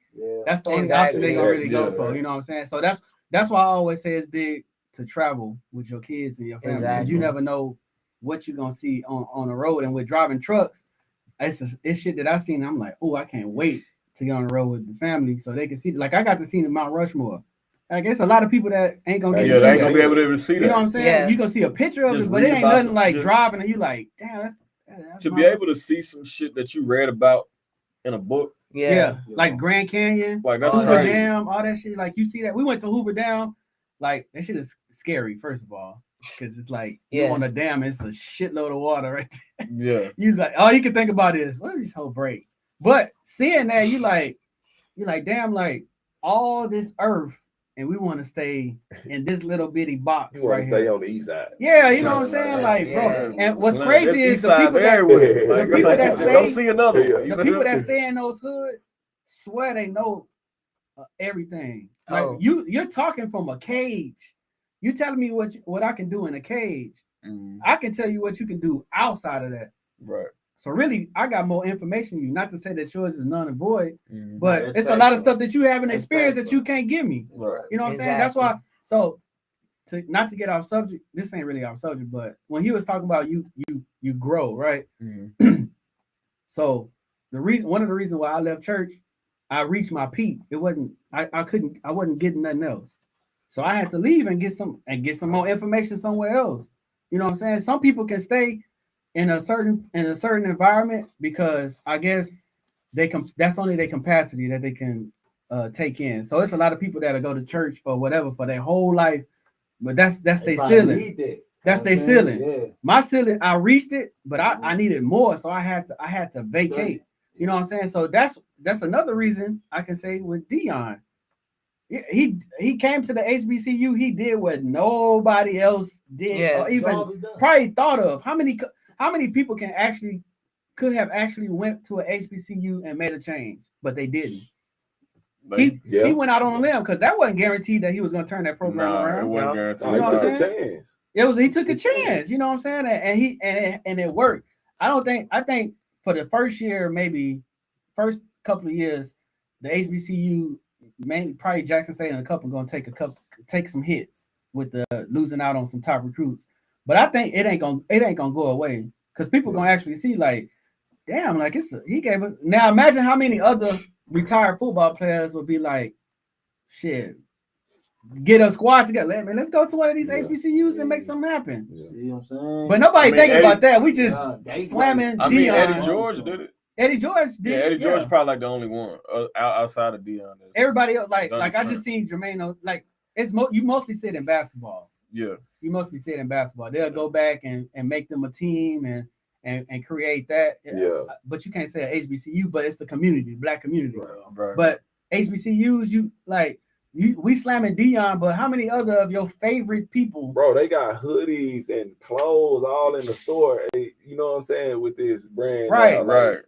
that's the only option they're gonna really go for. You know what I'm saying? So that's why I always say it's big to travel with your kids and your family, because you never know what you're gonna see on the road. And with driving trucks, it's shit that I seen. I'm like, oh, I can't wait to get on the road with the family so they can see. Like, I got to see the Mount Rushmore. I guess a lot of people that ain't gonna get to see they ain't gonna be able to see that. You know what I'm saying? Yeah. You gonna see a picture of it, but it ain't nothing like driving and you like, damn, that's to be able to see some shit that you read about in a book. Yeah. Like Grand Canyon, like that's Hoover crazy. Dam, all that shit. Like, you see that? We went to Hoover Dam. Like, that shit is scary, first of all, because it's like you on a dam, it's a shitload of water right there. Yeah. You like, all you can think about is, what is this whole break? But seeing that, you like, damn, like, all this earth, and we want to stay in this little bitty box. You want to stay on the east side. Yeah, you know what I'm saying? Like, bro. And what's crazy is the people that stay, don't see another one. The people that stay in those hoods swear they know everything. Like, you're talking from a cage. You telling me what I can do in a cage. I can tell you what you can do outside of that. Right. So really, I got more information than you. Not to say that yours is none and void, Mhm. but That's it's a lot of factual. stuff that you haven't That's experienced that factual. you can't give me. Right. You know what I'm saying? That's why. Exactly. So not to get off subject, this ain't really off subject, but when he was talking about you grow, right? Mhm. So one of the reasons why I left church, I reached my peak. It wasn't I wasn't getting nothing else. So I had to leave and get some more information somewhere else. You know what I'm saying? Some people can stay in a certain environment because I guess that's only their capacity that they can take in. So it's a lot of people that'll go to church or whatever for their whole life, but that's They their probably ceiling. need that. That's You know their what I'm saying? ceiling. Yeah. My ceiling, I reached it, but I needed more, so I had to vacate. You know what I'm saying? So that's another reason I can say with Dion. He came to the HBCU. He did what nobody else did, Yeah. or even Job is done. probably thought of. How many people could have actually went to a HBCU and made a change, but they didn't. He went out on a limb because that wasn't guaranteed that he was going to turn that program Nah, it around. wasn't Yeah. guaranteed. No, he You know what took I'm a saying? chance. He took a chance. You know what I'm saying? And it worked. I think for the first year, maybe first couple of years, the HBCU, mainly probably Jackson State and a couple going to take some hits with the losing out on some top recruits. But I think it ain't gonna go away because people gonna actually see like, damn, like he gave us. Now imagine how many other retired football players would be like, shit, get a squad together, man. Let's go to one of these HBCUs and make something happen. See what I'm saying? But nobody thinking about that. We just they slamming great. I mean, Dion. Eddie George did it. Eddie George did. Yeah, it, Eddie George probably like the only one outside of Dion. Everybody else, like done I something. just seen Jermaine. Like you mostly see it in basketball. Yeah. You mostly see it in basketball. They'll go back and make them a team and create that. Yeah. But you can't say HBCU, but it's the community, black community. Right. But HBCUs, we slamming Dion, but how many other of your favorite people? Bro, they got hoodies and clothes all in the store. You know what I'm saying? With this brand. Right. Now, Right.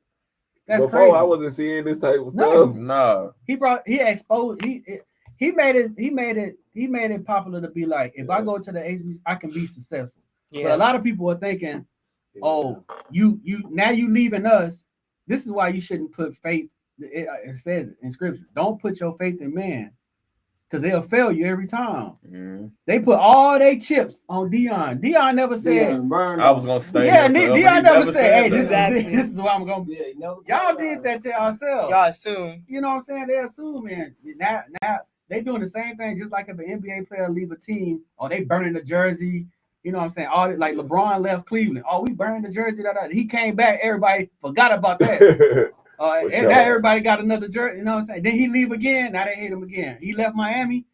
That's before crazy. I wasn't seeing this type of No. stuff. Nah. He exposed he made it popular to be like, if I go to the HBCU, I can be successful. Yeah. But a lot of people are thinking, oh, you now you leaving us. This is why you shouldn't put faith. It says it in scripture. Don't put your faith in man, because they'll fail you every time. Mm-hmm. They put all their chips on Dion. Dion never said, I was gonna stay. yeah, here forever. Dion He never said, hey, that. this is what I'm gonna be. Y'all did that to ourselves. Y'all assume. You know what I'm saying? They assume, man. Now they doing the same thing, just like if an NBA player leave a team, or they burning the jersey. You know what I'm saying? All like LeBron left Cleveland. Oh, we burned the jersey. He came back. Everybody forgot about that. And now everybody got another jersey. You know what I'm saying? Then he leave again. Now they hate him again. He left Miami.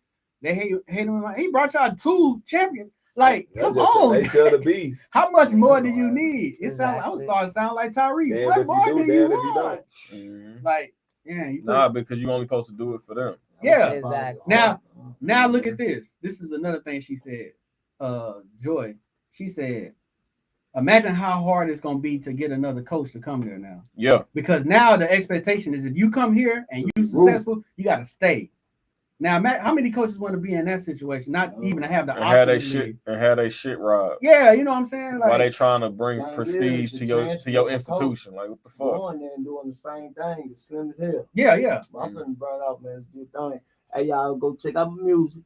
They hate him. He brought y'all 2 champions. Like, come on. The beast. How much more do you need? It Exactly. I'm starting to sound like Tyrese. Damn What if more you do do, you damn if you want? Mm-hmm. Like, yeah. Nah, because you only supposed to do it for them. Yeah. Exactly. Now look at this. This is another thing she said. Joy. She said, imagine how hard it's gonna be to get another coach to come there now. Yeah. Because now the expectation is if you come here and you successful, you gotta stay. Now, how many coaches want to be in that situation? Not even to have the option. Have they shit robbed. Yeah, you know what I'm saying? Like, why they trying to bring prestige to your institution? Like, what the fuck? Going there and doing the same thing. It's slim as hell. Yeah. My friend brought out, man. It's a good thing. Hey, y'all go check out my music.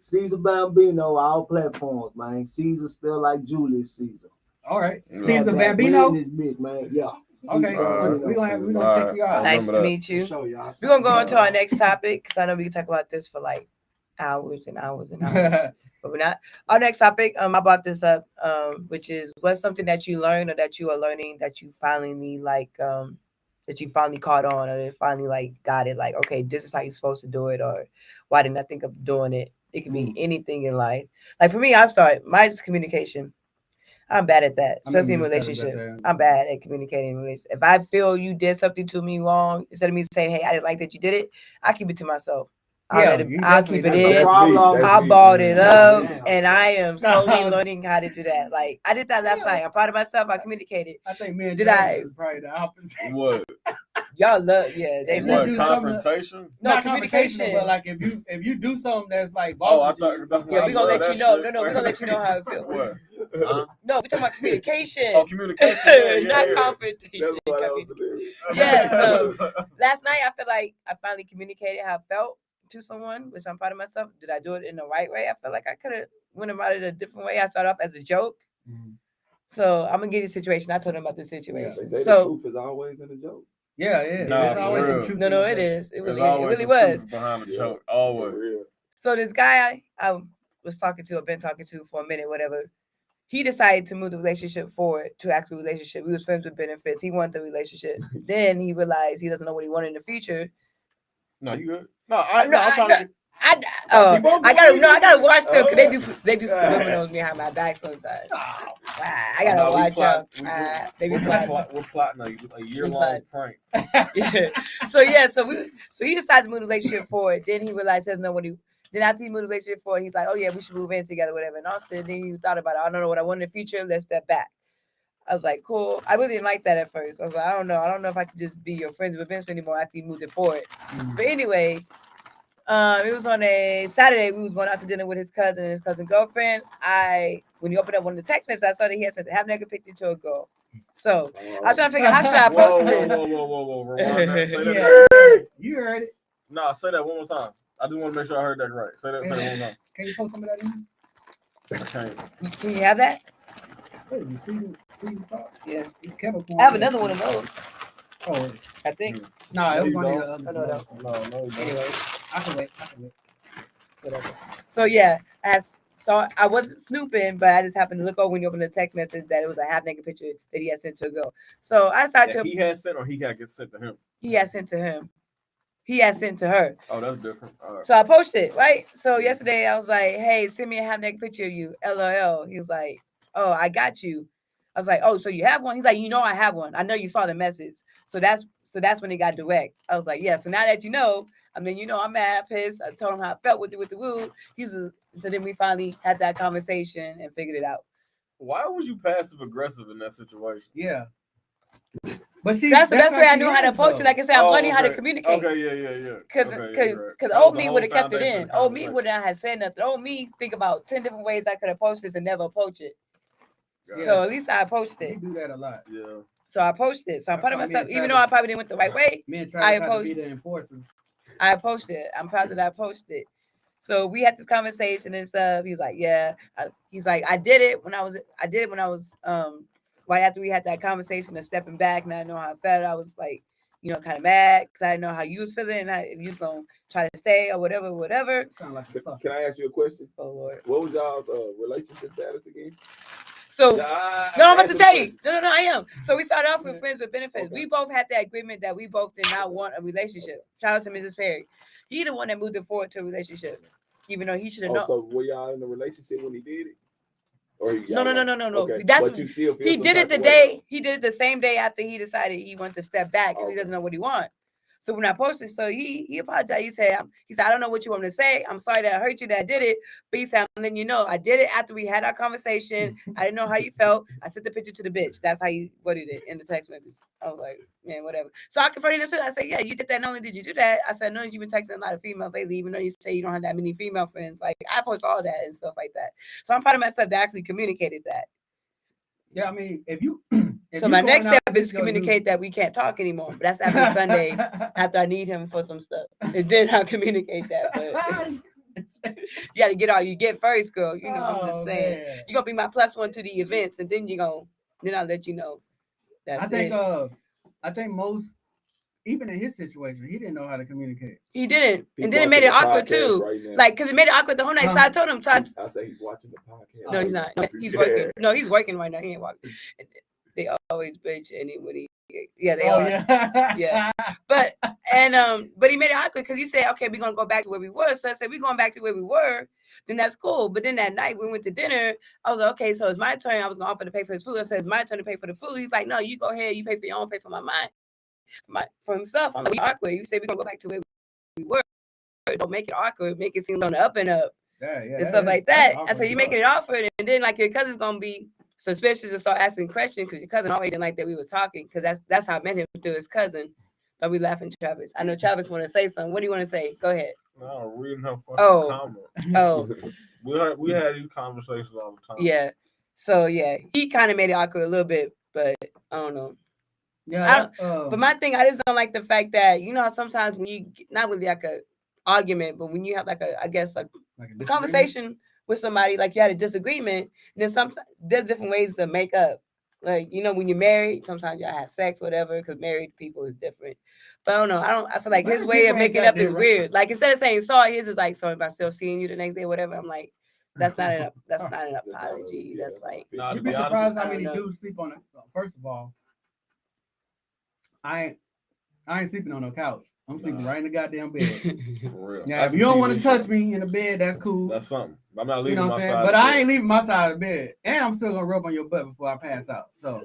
Caesar Bambino, all platforms, man. Caesar spelled like Julius Caesar. All right. Caesar Bambino. This bitch, man. Yeah. Okay. We're gonna check you out. Nice to meet you. We're gonna go on to our next topic because I know we can talk about this for like hours and hours and hours. But we're not. Our next topic, I brought this up, which is what's something that you learned or that you are learning that you finally like that you finally caught on or finally like got it, like, okay, this is how you're supposed to do it, or why didn't I think of doing it? It can be anything in life. Like for me, mine is communication. I'm bad at that, especially in relationship. I'm bad at communicating in relationships. If I feel you did something to me wrong, instead of me saying, hey, I didn't like that you did it, I keep it to myself. I'll keep it That's in. a problem. I That's balled me. it up, Damn. and I am slowly No. learning how to do that. Like I did that last Yeah. night. I'm proud of myself. I communicated. I think me and Did Travis I- is probably the opposite. What? Y'all love, yeah. They If you love. do What? something- Confrontation? No, Not communication. confrontational, but like if you do something that's like Oh, I bothers thought you, that's Yeah, I we gonna love let you that know. shit. No, we gonna let you know how it feels. What? Huh? No, we talking about communication. Oh, communication. Yeah, yeah, Not yeah. confrontation. That's why that was hilarious. Yeah, so last night I feel like I finally communicated how I felt to someone, which I'm proud of myself. Did I do it in the right way? I feel like I could have went about it a different way. I started off as a joke. So I'm gonna give you a situation. I told him about the They situation. say the So truth is always in the joke. yeah, yeah. Nah, There's for always some real. truth. no, in no, the it joke. is. It There's really, it always really some was. truth behind the Yeah, joke. for Always. real. So this guy I was talking to, I've been talking to for a minute, whatever. He decided to move the relationship forward to actual relationship. We was friends with benefits. He wanted the relationship. Then he realized he doesn't know what he wanted in the future. No, you good? No, I'm trying to. I gotta watch them because they do subliminals behind my back sometimes. I gotta watch out. They be plotting. We're plotting a year-long plotting. prank. Yeah. So he decided to move the relationship forward. Then he realized he doesn't know what he. Then after he moved the relationship forward, he's like, oh yeah, we should move in together, whatever. And Austin, then he thought about it. I don't know what I want in the future. Let's step back. I was like, cool. I really didn't like that at first. I was like, I don't know if I could just be your friends with Vince anymore after you moved it forward. But anyway, it was on a Saturday. We was going out to dinner with his cousin and his cousin girlfriend. When you opened up one of the text messages, I saw that he had sent a half naked picture to a girl. So I was trying to figure out how should I post this. Whoa. Rewind that. Say that Yeah, again. you heard it. Nah, say that one more time. I just want to make sure I heard that right. Say that one more time. Can you post some of that in? I can't. Can you have that? What is it? Sweet and salt? Yeah. It's kettle corn. I have another one of those, Oh, I think. no, it was You one of don't? the others. No. No. Anyway, I can wait. whatever. So yeah, I wasn't snooping, but I just happened to look over when you opened the text message that it was a half naked picture that he had sent to a girl. So I decided That he had sent or he had get sent to him. he had sent to him. He had sent to her. Oh, that's different. All right. So I posted it, right? So yesterday I was like, hey, send me a half naked picture of you. LOL. He was like, oh, I got you. I was like, oh, so you have one? He's like, you know I have one. I know you saw the message. So that's when it got direct. I was like, yeah. So now that you know, I'm mad, pissed. I told him how I felt with the woo. So then we finally had that conversation and figured it out. Why was you passive aggressive in that situation? Yeah. But see, That's how where I she knew how to is, approach it. though. Like I said, I'm learning how to communicate. Okay, yeah. Because old me would have kept it in. Old me would not have said nothing. Old me think about 10 different ways I could approach this and never approach it. Yeah. So at least I approached You it. do that a lot. Yeah. So I approached it. So I'm That's proud of why me myself, and even though Travis- I probably didn't went the right way. Me and I Travis had to opposed- be the enforcers. I approached it. I'm proud that I posted it. So we had this conversation and stuff. He was like, "Yeah." He's like, "I did it when I was right after we had that conversation of stepping back, and I know how I felt. I was like, kind of mad because I didn't know how you was feeling, and if you was gonna try to stay or whatever." Sound like a sucker. Can I ask you a question? Oh Lord. What was y'all's relationship status again? So No, I'm about to tell you. No, I am. So we started off with friends with benefits. Okay. We both had that agreement that we both did not want a relationship. Shout out to Mrs. Perry. He the one that moved it forward to a relationship, even though he should have known. So were y'all in a relationship when he did it? Or No. Okay. That's but you still feel he some did it type the of way, day. He did it the same day after he decided he wants to step back because he doesn't know what he wants. So when I posted, so he apologized. He said, I don't know what you want me to say. I'm sorry that I hurt you, that I did it. But he said, I'm letting you know, I did it after we had our conversation. I didn't know how you felt. I sent the picture to the bitch. That's how he worded it in the text message. I was like, man, whatever. So I confronted him too. I said, yeah, you did that. Not only did you do that, I said, no, you've been texting a lot of females lately, even though you say you don't have that many female friends. Like I post all that and stuff like that. So I'm proud of myself that I actually communicated that. Yeah, I mean, if you. So my next step is to communicate that we can't talk anymore. But that's after Sunday, after I need him for some stuff. And then I'll communicate that. But you got to get all you get first, girl. I'm just saying. Man. You're going to be my +1 to the events. And then then I'll let you know. That's it. I think most, even in his situation, he didn't know how to communicate. He didn't. He's And then it watching made it the awkward podcast too. right now. Like, because it made it awkward the whole night. So I told him, I say he's watching the podcast. no, he's not. No, he's working. No, he's working right now. He ain't walking. They always bitch anybody. Yeah, they are. Yeah. But he made it awkward because he said, okay, we're gonna go back to where we were. So I said, we're going back to where we were, then that's cool. But then that night we went to dinner. I was like, okay, so it's my turn. I was gonna offer to pay for his food. I said, it's my turn to pay for the food. He's like, no, you go ahead, you pay for your own, pay for my mind. For himself. I'm like, awkward. You say we're gonna go back to where we were. Don't make it awkward. Make it seem on the up and up. Yeah, And stuff like that. I said, you making it awkward, and then like your cousin's gonna be suspicious and start asking questions because your cousin always didn't like that we were talking, because that's how I met him, through his cousin. But we laughing, Travis. I know Travis want to say something. What do you want to say? Go ahead. No, reading her fucking comment. Oh, we had these conversations all the time. yeah. So yeah, he kind of made it awkward a little bit, but I don't know. Yeah. But my thing, I just don't like the fact that, you know, sometimes when you, not really like a argument, but when you have like a, I guess like a conversation with somebody, like you had a disagreement, then sometimes there's different ways to make up. Like, you know, when you're married, sometimes y'all have sex, whatever, because married people is different. But I don't know. I feel like his way of making up is weird. Like, instead of saying sorry, his is like, sorry if I'm still seeing you the next day, whatever. I'm like, that's not an apology. That's like, you'd be surprised how many dudes sleep on it. First of all, I ain't sleeping on no couch. I'm sleeping right in the goddamn bed. For real. Now, if you don't want to touch me in the bed, that's cool. That's something. I'm not leaving my side. But I ain't leaving my side of the bed. And I'm still gonna rub on your butt before I pass out. So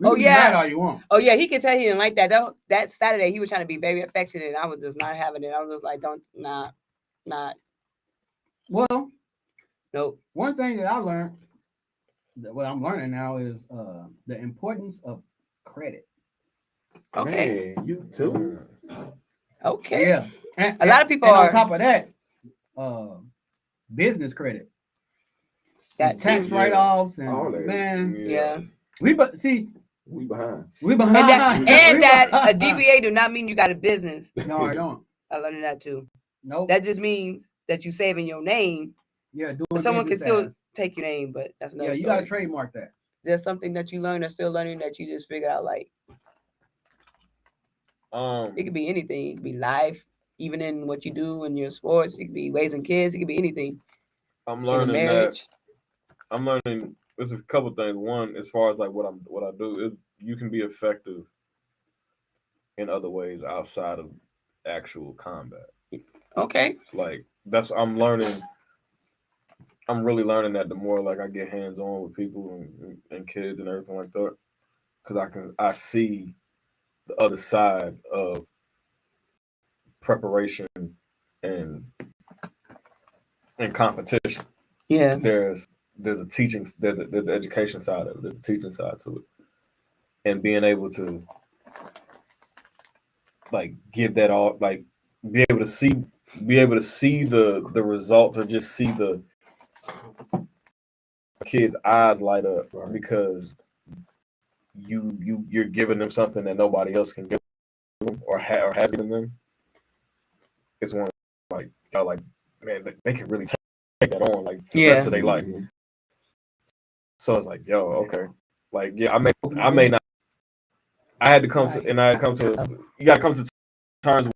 oh yeah, all you want. Oh yeah, he could tell he didn't like that. That Saturday he was trying to be very affectionate, and I was just not having it. I was just like, not. Well, nope. One thing that I learned, what I'm learning now, is the importance of credit. Okay. Man, you too. Okay. Yeah. And a lot of people are on top of that, business credit. That tax write-offs and man. Yeah. We behind. We behind. And that a DBA do not mean you got a business. No, I don't. I learned that too. Nope. That just means that you saving your name. Yeah, someone can still take your name, but that's another you got to trademark that. There's something that you learn or still learning that you just figure out, like it could be anything. It could be life, even in what you do in your sports. It could be raising kids. It could be anything. I'm learning that. I'm learning. There's a couple things. One, as far as like what I do, is you can be effective in other ways outside of actual combat. Okay. Like I'm learning. I'm really learning that the more like I get hands on with people and kids and everything like that, because I see the other side of preparation and competition. Yeah. There's a teaching, there's the education side of it, there's a teaching side to it. And being able to like give that all, like be able to see the results, or just see the kids' eyes light up, right? Because you're giving them something that nobody else can give them or has given them. It's one like y'all like, man, they can really take that on like the rest of their life. So it's like, yo, okay, like yeah, I may not. I had to come to, and I had come to. You got to come to terms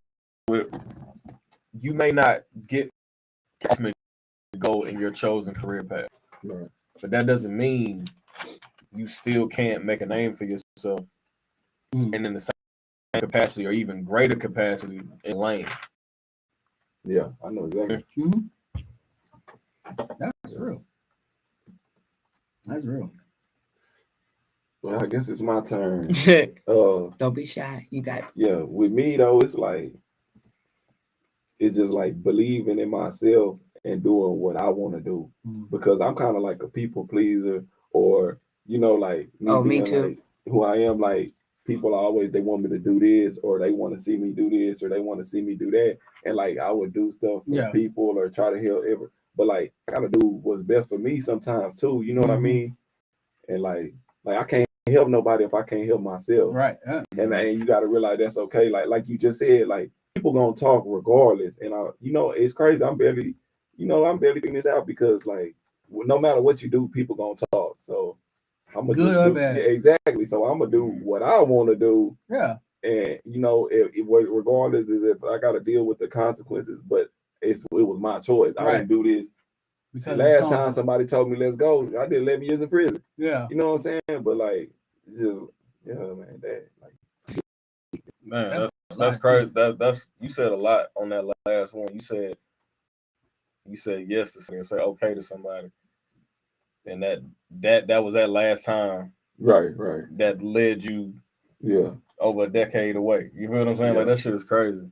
with. You may not get ultimate goal in your chosen career path, right? But that doesn't mean you still can't make a name for yourself, and in the same capacity or even greater capacity in lane. Yeah, I know exactly. Mm-hmm. That's real. That's real. Well, I guess it's my turn. Don't be shy. You got it. Yeah, with me though, it's just like believing in myself and doing what I want to do, because I'm kind of like a people pleaser, or like me too. Like who I am. Like people always, they want me to do this, or they want to see me do this, or they want to see me do that, and like I would do stuff for people or try to help ever, but like I gotta do what's best for me sometimes too. You know what I mean? And like I can't help nobody if I can't help myself, right? And you got to realize that's okay. Like you just said, like people gonna talk regardless, and it's crazy. I'm barely figuring this out, because like no matter what you do, people gonna talk. So I'm gonna good or bad. Exactly. So I'm gonna do what I want to do. Yeah. And regardless is if I got to deal with the consequences, but it was my choice. Right. I didn't do this. Last time somebody told me let's go, I did 11 years in prison. Yeah. You know what I'm saying? But like, it's just man, that's crazy. That's you said a lot on that last one. You said yes to something, and say okay to somebody, and that was that last time. Right. That led you. Yeah. Over a decade away. You feel what I'm saying? Yeah. Like that shit is crazy.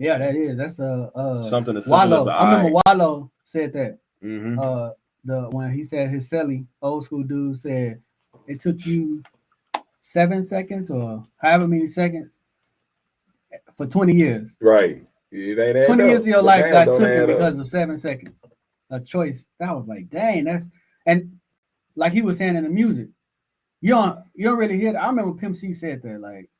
Yeah, that is. That's something as simple Wallow. as I remember Wallow said that. Mm-hmm. When he said his celly, old school dude said it took you 7 seconds or however many seconds for 20 years. Right. It ain't 20 years of your life got taken because of of 7 seconds. A choice. That was like, dang, that's and like he was saying in the music, you don't really hear that. I remember Pimp C said that, like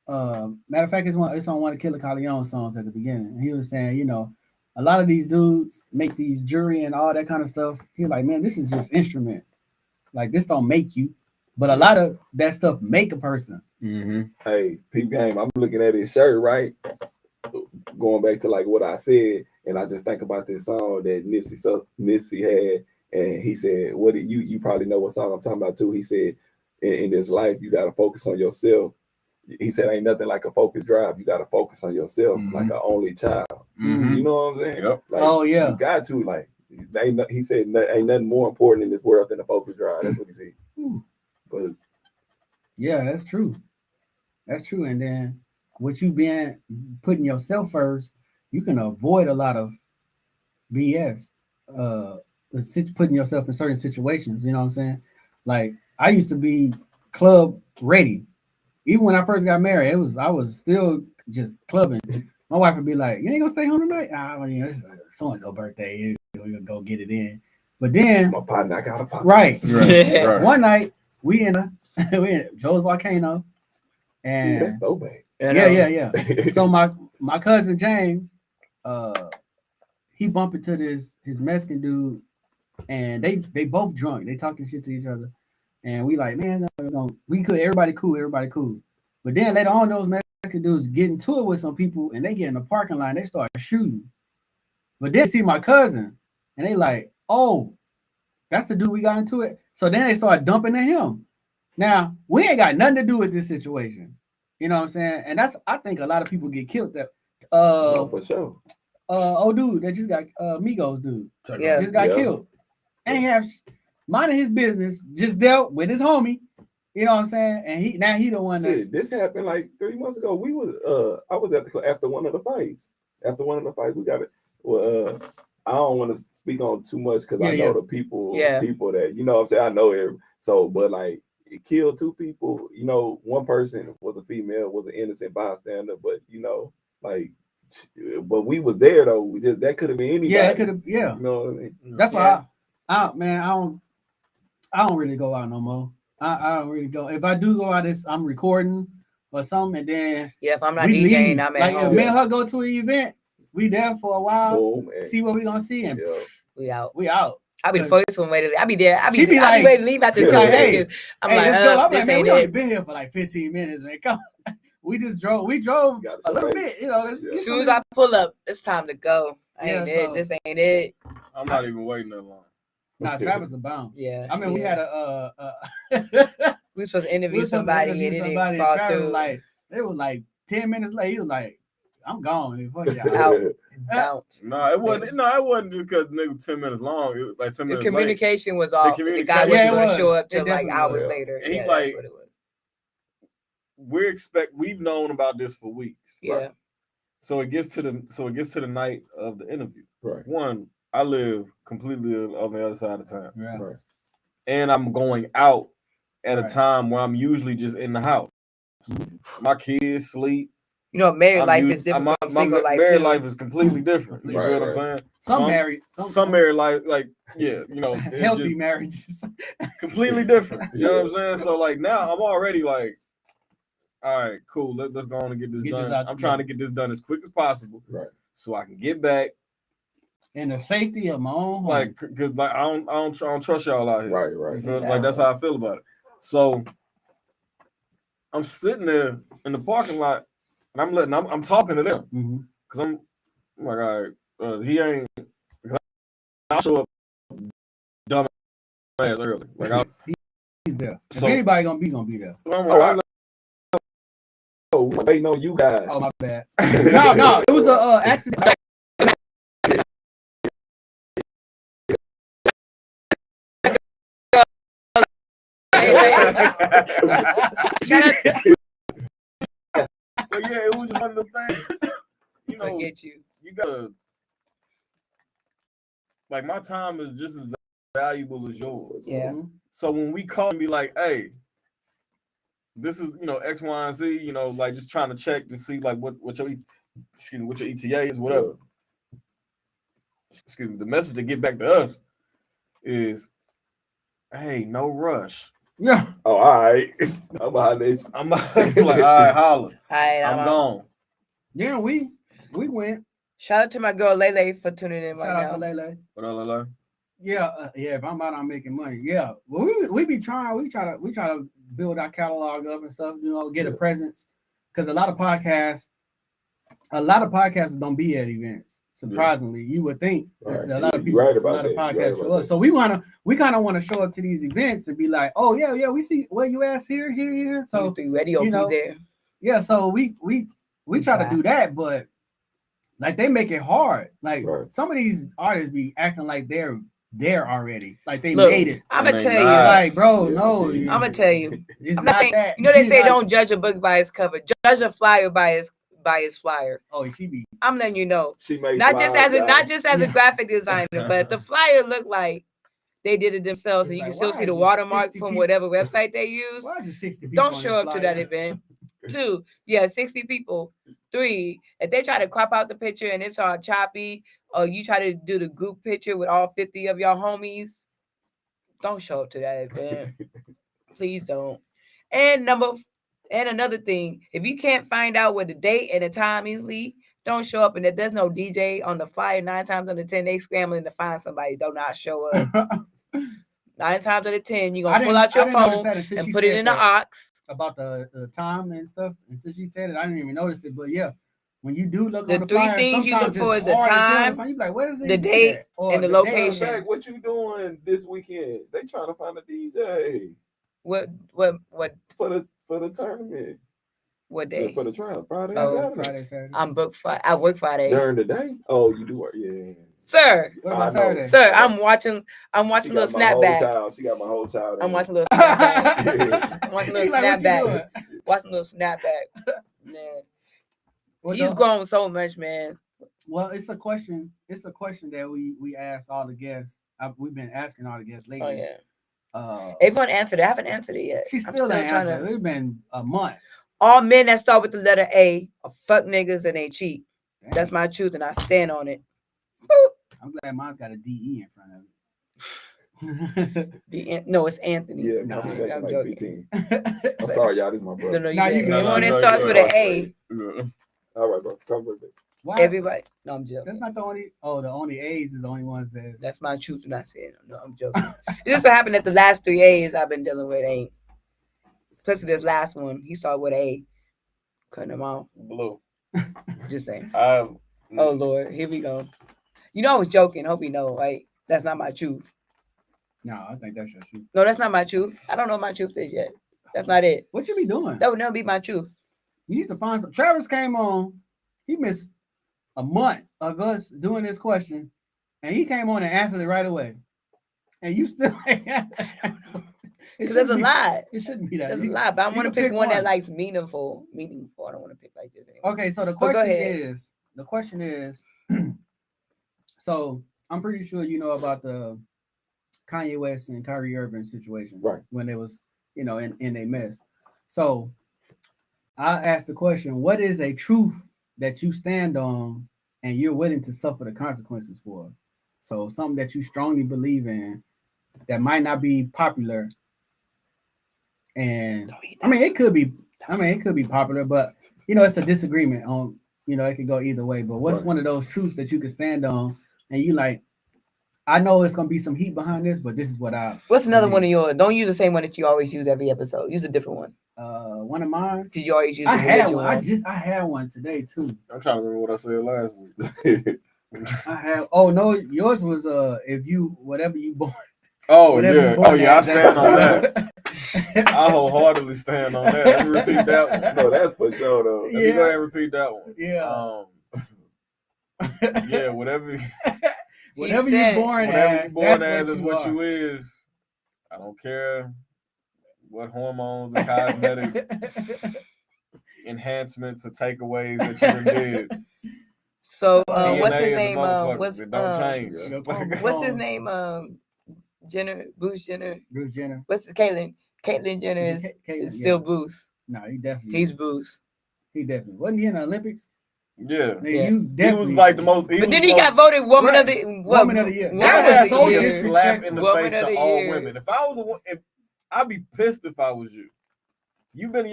matter of fact, it's on one of Killer Corleone songs at the beginning. He was saying, you know, a lot of these dudes make these jury and all that kind of stuff. He was like, man, this is just instruments. Like this don't make you, but a lot of that stuff make a person. Mm-hmm. Hey, peep game. I'm looking at his shirt, right? Going back to like what I said, and I just think about this song that Nipsey had, and he said, "What did you probably know what song I'm talking about too?" He said, "In this life, you got to focus on yourself." He said, "Ain't nothing like a focused drive. You got to focus on yourself, like an only child." Mm-hmm. You know what I'm saying? Yep. Like, oh yeah, you got to like. He said, "Ain't nothing more important in this world than a focused drive." That's what he said. But yeah, that's true. That's true. And then with you putting yourself first, you can avoid a lot of BS. Putting yourself in certain situations. You know what I'm saying? Like I used to be club ready. Even when I first got married, I was still just clubbing. My wife would be like, "You ain't gonna stay home tonight? It's so and so birthday. You're gonna go get it in." But then my partner, I got a partner. right. Right. One night we in Joe's Volcano, and Ooh, that's throwback. Yeah. So my cousin James, he bumped into his Mexican dude, and they both drunk. They talking shit to each other, and we like, man, everybody cool. But then later on, those Mexican dudes get into it with some people, and they get in the parking lot, and they start shooting. But then see my cousin, and they like, oh, that's the dude we got into it. So then they start dumping at him. Now we ain't got nothing to do with this situation. You know what I'm saying? And I think a lot of people get killed that for sure. Old dude that just got Migos dude. Just got killed. Ain't have minding his business, just dealt with his homie. You know what I'm saying? And he the one that this happened like 3 months ago. We was I was at the after one of the fights. After one of the fights, we got it. Well, I don't want to speak on too much because I know the people that, you know what I'm saying, I know it. So, but like it killed 2 people. You know, one person was a female, was an innocent bystander, but you know, like, but we was there though. We just that could have been anybody. Yeah, it could have. Yeah, you know what I mean. That's why I don't really go out no more. I don't really go. If I do go out, I'm recording or something, and then if I'm not DJing, I'm at home. If me and her go to an event, we there for a while, boom, see what we gonna see, and we out. I be the first one ready. I be there. I be like, ready to leave after 2 seconds. I'm like, this ain't we only it. been here for like 15 minutes, man. Come on. We drove a little bit, you know. As soon as I pull up, it's time to go. This ain't it. I'm not even waiting that long. Nah, Travis abound. Yeah. I mean, we had we were supposed to interview somebody and it didn't fall through. Like, it was like 10 minutes late. He was like, I'm gone. Fuck y'all. Out. No, it wasn't just because nigga was 10 minutes long. It was like 10 minutes. The communication was off. The guy wasn't going to show up till like hours later. And that's what it was. We've known about this for weeks. Yeah. Right? So it gets to the night of the interview. Right. One, I live completely on the other side of town. Right. And I'm going out at a time where I'm usually just in the house. My kids sleep. You know, married life is different from single life. Married life is completely different. You know what I'm saying? Some married life, like, you know, healthy marriages. Completely different. You know what I'm saying? So like now I'm already like, all right, cool. Let's go on and get this done. I'm trying to get this done as quick as possible, right? So I can get back in the safety of my own home. Like, cause like I don't trust y'all out here. Right. You feel, like that's how I feel about it. So I'm sitting there in the parking lot, and I'm talking to them because I'm like, all right, he ain't. I'll show up dumb ass early. Like he's there. So, if anybody gonna be there. Waiting on you guys. Oh, my bad. No, it was a accident. But yeah, it was just one of the things. know, get you. You gotta, like, my time is just as valuable as yours. Yeah. So when we call and be like, hey, this is, X, Y, and Z, like just trying to check to see like what your ETA is, whatever. Excuse me. The message to get back to us is, hey, no rush. Yeah. Oh, all right. I'm behind this. I'm like, all right, holla. All right, I'm gone. Yeah, we went. Shout out to my girl Lele for tuning in Shout right out now. to Lele. What up, Lele? Yeah, if I'm out, I'm making money. Yeah, well, we be trying. We try to build our catalog up and stuff. Get a presence, because a lot of podcasts don't be at events. Surprisingly, you would think a lot of people, a lot of podcasts show up. So we kind of want to show up to these events and be like, oh yeah, we see where you ask here. So radio be there. Yeah, so we try to do that, but like they make it hard. Like some of these artists be acting like they're there already, like they made it. I'm gonna tell you, like, bro, no. I'm gonna tell you. I'm not saying that. They say don't judge a book by its cover. Judge a flyer by its flyer. Oh, she be. I'm letting you know. She made not just as a graphic designer, but the flyer looked like they did it themselves, and you can still see the watermark from whatever website they use. Why is it 60 people? Don't show up to that event. 2, 60 people. 3, if they try to crop out the picture and it's all choppy, or you try to do the group picture with all 50 of your homies, don't show up to that event. Please don't. And another thing, if you can't find out what the date and the time easily, don't show up. And if there's no DJ on the flyer, 9 times out of 10, they scrambling to find somebody. Do not show up. 9 times out of 10, you're gonna pull out your phone and put it in the aux. About the time and stuff. Until she said it, I didn't even notice it. But yeah, when you do look the on the 3 flyer, things you look for is the time, you like, what is it? The date, and the location. Back, what you doing this weekend? They trying to find a DJ. What for the tournament? What day? For the trial, Friday, Saturday. I'm booked Friday. I work Friday. During the day? Oh, you do work, yeah. Sir. What about Saturday? Sir, I'm watching little Snapbacc. She got my whole child. I'm watching little Snapbacc. I'm watching little Snapbacc. Watching little Snapbacc. Man. He's grown so much, man. Well, it's a question that we ask all the guests. We've been asking all the guests lately. Oh yeah. Everyone answered it. I haven't answered it yet. She still ain't answered. It's been a month. All men that start with the letter A are fuck niggas and they cheat. Damn. That's my truth, and I stand on it. I'm glad mine's got a DE in front of it. No, it's Anthony. Yeah, no, I'm like 15. I'm sorry, y'all. This is my brother. No, everyone that starts with an A. All right, bro. Come with it. Why? Everybody. No, I'm joking. That's not the only. Oh, the only A's is the only ones that. That's my truth, and I said no. I'm joking. It just so happened that the last 3 A's I've been dealing with ain't. Plus, this last one, he started with A. Cutting him off. Blue. Just saying. Oh Lord, here we go. I was joking. Hope you know, right? That's not my truth. No, I think that's your truth. No, that's not my truth. I don't know what my truth is yet. That's not it. What you be doing? That would never be my truth. You need to find some. Travis came on. He missed a month of us doing this question, and he came on and answered it right away. And you still because there's a lot. It shouldn't be that. There's a lot, but I want to pick one that likes meaningful. I don't want to pick like this anymore. Okay, so the question is, so I'm pretty sure you know about the Kanye West and Kyrie Irving situation, right? When it was, in a mess. So I asked the question: what is a truth that you stand on and you're willing to suffer the consequences for? So something that you strongly believe in that might not be popular. And it could be popular, but it's a disagreement on, it could go either way. But what's one of those truths that you can stand on and you like, I know it's gonna be some heat behind this, but this is what what's another one of yours? Don't use the same one that you always use every episode. Use a different one. One of mine. Because you always use I had one. I had one today too. I'm trying to remember what I said last week. I have. Oh no, yours was if you whatever you born. Oh yeah. I stand on that. I wholeheartedly stand on that. Let me repeat that one. No, that's for sure though. Let me go ahead and repeat that one. Yeah. Yeah, whatever you're born as is what you is. I don't care what hormones and cosmetic enhancements or takeaways that you did. So DNA what's his is a name? motherfucker. It don't change. What's his name? Jenner, Bruce Jenner. Bruce Jenner. What's the Caitlyn? Caitlyn Jenner Is is Caitlyn? still Yeah. Bruce. No, he definitely. He's is. Bruce. He definitely wasn't he in the Olympics. Yeah. Man, Yeah. you He definitely. was like the most. But was then he most, got voted woman Right. of the Woman of the year. Woman That of was the so be a year. slap in the Woman face of to the all year. women. If I was if I'd be pissed if I was you. You've been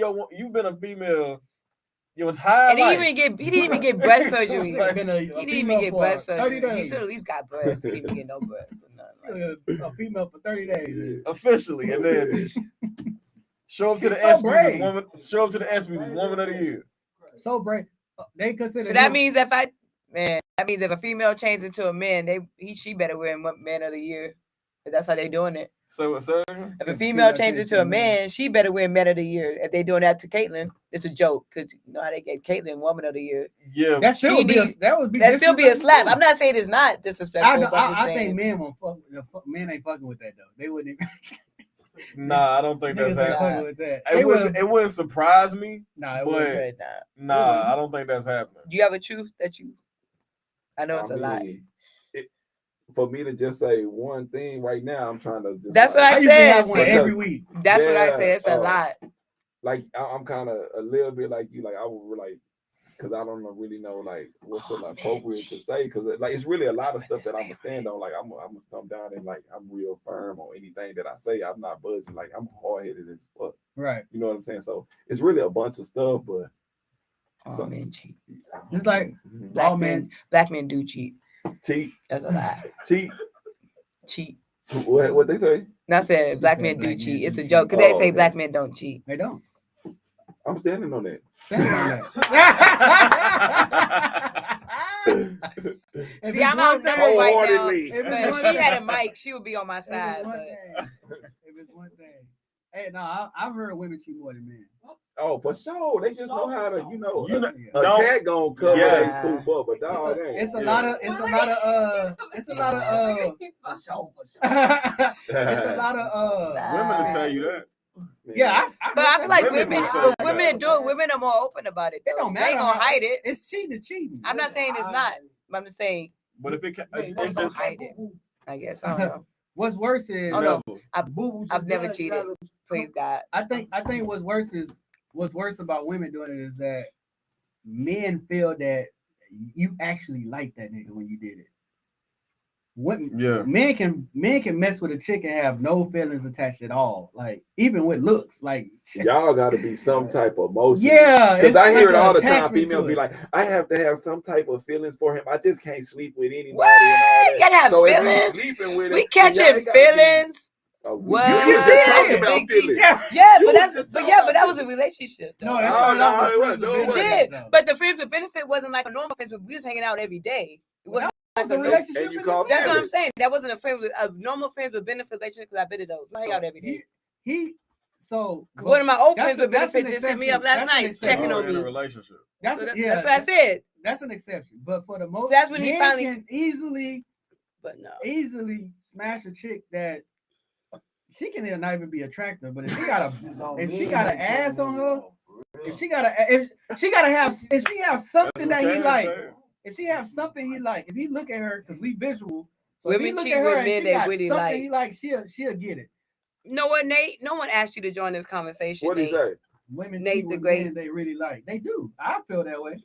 a female your entire And life. he didn't even get breast surgery. Like, Been He didn't even get breast surgery. He should at least got breast. He didn't get no breast. Or nothing like A female for 30 days. officially, and then show up to the He's so ESPYs as brave. woman. Show up to the ESPYs as woman of the year. So brave. They consider. So that him- means if a female changes into a man, she better win man of the year. That's how they doing it. So If a female changes into a man, she better win man of the year. If they doing that to Caitlyn, it's a joke because you know how they gave Caitlyn woman of the year. yeah, that still she would be needs- that would be That still be a slap. disrespectful. I'm not saying it's not disrespectful. but I'm just I saying, think men won't fuck. Men ain't fucking with that though. They wouldn't. Even, nah, I don't think that's niggas ain't happening. fucking with that. They It wouldn't surprise me. Nah, it but- wouldn't. Nah, I don't think that's happening. do you have a truth that you? I know it's a lie. For me to just say one thing right now, I'm trying to just. That's like, what I I usually said. have one see? every week. That's what I Yeah, say. It's a lot. Like I'm kind of a little bit like you. Like I would like, because I don't really know like what's appropriate to say. Because like it's really a lot of stuff that I'm gonna stand on. Like I'm gonna stump down and like I'm real firm on anything that I say. I'm not budging. Like I'm hard headed as fuck. Right. You know what I'm saying? So it's really a bunch of stuff, but All men cheat. Just like Black all men. Black men do cheat. cheat, That's a lie. cheat. Cheat. What they say? Not saying black said men do black men cheat. do It's a cheat. joke because they Oh, say okay. black men don't cheat. They don't. I'm standing on that. Stand on that. If See, it's I'm one outnumbered thing- right now. Wholeheartedly. If But it's if one she had a thing- mic, she would be on my if it's side. one But thing- if it's one thing. Hey, no, I've heard women cheat more than men. Oh, for sure. They just know how to, You a know- cat gonna cover Yeah. they poop up, but dog ain't. It's a lot of it's a lot of it's a lot of Women will tell you that. yeah, I but I feel like Women women, will say but that. women that do it, women are more open about it. It Though. don't They matter. ain't gonna how- hide it. It's cheating. It's cheating. I'm not saying it's not. But I'm just saying But if it can, they it's don't just hide it. I guess I don't know. What's worse is I don't never. I've never cheated. Praise God. I think what's worse about women doing it is that men feel that you actually like that nigga when you did it. Women, Yeah. men can mess with a chick and have no feelings attached at all. Like even with looks, like Y'all got to be some type of emotion. yeah. Because it's I hear like it all the an time. attachment Females to be it. like, I have to have some type of feelings for him. I just can't sleep with anybody. What? And all You gotta that. have So feelings? if you sleeping with him, We then y'all catching ain't gotta be- feelings. What? You just talking about Big feelings. Yeah. Yeah, You but was that's just but talking yeah, about but that was a feelings. relationship. Though. No, that's Oh, not no, what it wasn't. friends No, with it It wasn't. benefits, did, though. but the friends with benefit wasn't like a normal friends. But we was hanging out every day. It Well, wasn't that was like a a relationship. And you in call itself. That's what I'm feelings. saying. That wasn't a friend with a normal friends with benefit relationship because I've been to those. We hang out every day. He so One of my old that's friends a- with that's an benefits just hit me up exception. last That's an night exception. checking You're on in a me. relationship. that's So yeah, that's what I said. that's an exception. But for the most, So that's when he men finally- can But no. easily smash a chick that she can not even be attractive, but if she got an ass on her, if she have something that he like, if she have something he like, if he look at her because we visual, so if he Women look cheat at her with and men she they got really something like. he like, she'll get it. You know what, Nate? No one asked you to join this conversation. What do you Nate. say? Women Nate cheat the with Great. men they really like. They do. I feel that way.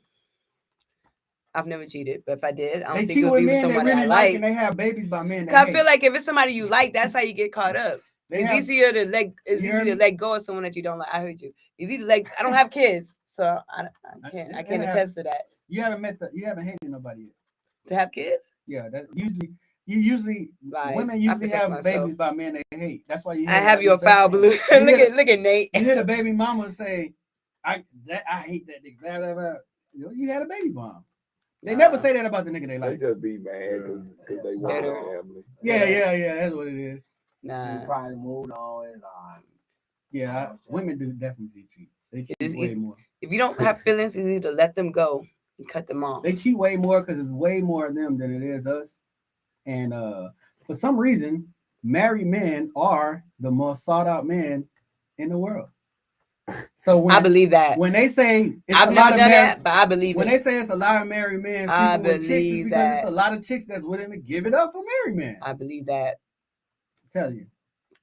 I've never cheated, but if I did, I don't They think cheat it would with be with men they someone really I like, like. and they have babies by men. Cause I feel like if it's somebody you like, that's how you get caught up. They It's have- easier to let You heard me? let go of someone that you don't like. I heard you. It's easy to like. I don't have kids, so I can't And attest to that. you haven't hated nobody yet. To have kids, Yeah, that usually Lies. women I usually protect have myself. babies by men they hate. That's why you. I hear have like your the foul baby- blue. You hear look at Nate. You hear the baby mama say, I hate that nigga. Blah, blah, blah. You had a baby bomb. They never say that about the nigga they They like. just be mad because they want Better. a family. Yeah. That's what it is. Nah. Probably moved on and Yeah, women do definitely cheat. They cheat It's- way more. If you don't have feelings, it's either let them go and cut them off. They cheat way more because it's way more of them than it is us. And for some reason, married men are the most sought out men in the world. So when I believe that. when they say it's I've a never lot of done married, that, but I believe when it. they say it's a lot of married men I sleeping with chicks, it's believe because it's that. a lot of chicks that's willing to give it up for married men. I believe that. I'm telling you.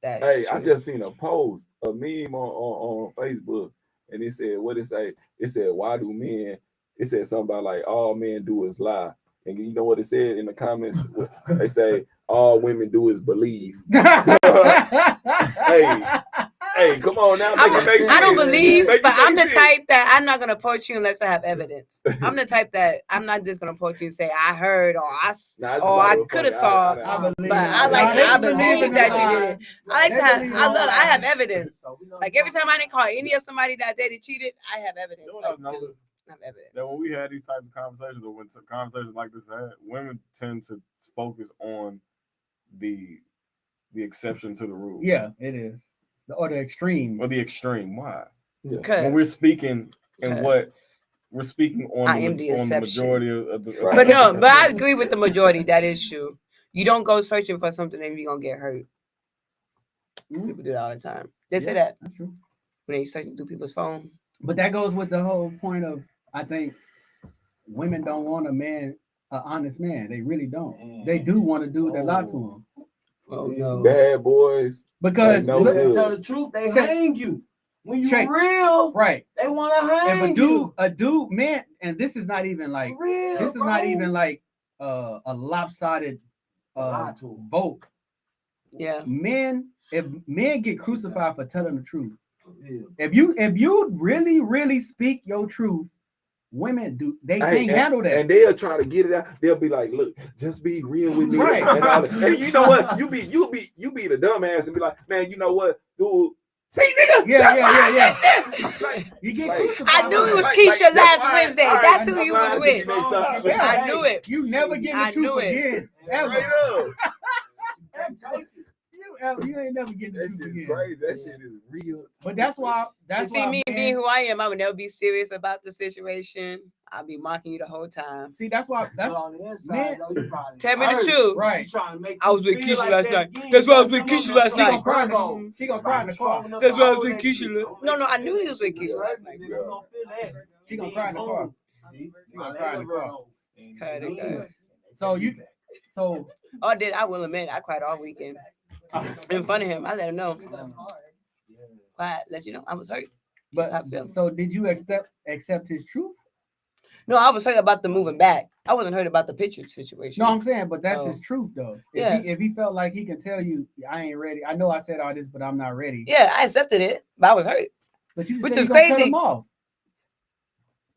That's Hey, true. I just seen a post, a meme on Facebook, and it said, what it say? It said, why do men? It said something about like all men do is lie. And you know what it said in the comments? They say all women do is believe. Hey, come on now, make it make sense. I don't believe, Make it but I'm make the sense. type that I'm not gonna approach you unless I have evidence. I'm the type that I'm not just gonna approach you and say I heard or I could have saw. I believe But I believe that you did it. I like to have. I have evidence. Like every time I didn't call any of somebody that dated cheated, I have evidence. You know what Like, I've noticed? I have evidence. That when we had these types of conversations, or when conversations like this had, women tend to focus on the exception to the rule. Yeah, it is. Or the extreme. Or the extreme. Why? Because when we're speaking and what we're speaking on, the majority of the. But no, but I agree with the majority. That is true. You don't go searching for something and you're gonna get hurt. People do that all the time. They say that. That's true. When they searching through people's phone. But that goes with the whole point of, I think women don't want a man, an honest man. They really don't. They do want a dude that lie to them. Oh no, bad boys. Because tell the truth, they hang you. When you real, right? They want to hang you. A dude, man, and this is not even like real, this is not even like a lopsided vote. Yeah, if men get crucified for telling the truth. If you really speak your truth, women can't handle that, and they'll try to get it out. They'll be like, "Look, just be real with me." Right. And you know what? You be the dumbass and be like, "Man, you know what, dude? See, nigga, yeah. You get crucified. I knew it was Keisha last Wednesday. That's who you was with. I knew it. You never get the truth again. Ever. You ain't never getting the truth again. Crazy. That shit is real. But that's why. Me being who I am, I would never be serious about the situation. I'll be mocking you the whole time. See, that's why. That's on the inside. Tell me the truth. Right. I was with Keisha last night. That's why I was with Keisha last night. She gonna cry in the car. That's why I was with Keisha. No, I knew he was with Keisha last night. She gonna cry in the car. She gonna cry in the car. So. Oh, I will admit, I cried all weekend. In front of him, I let him know. I let you know I was hurt. But so did you accept his truth? No, I was hurt about the moving back. I wasn't hurt about the picture situation. No, I'm saying, but that's his truth though. If he felt like he can tell you, I ain't ready. I know I said all this, but I'm not ready. Yeah, I accepted it, but I was hurt. But you which said is crazy. Cut him off.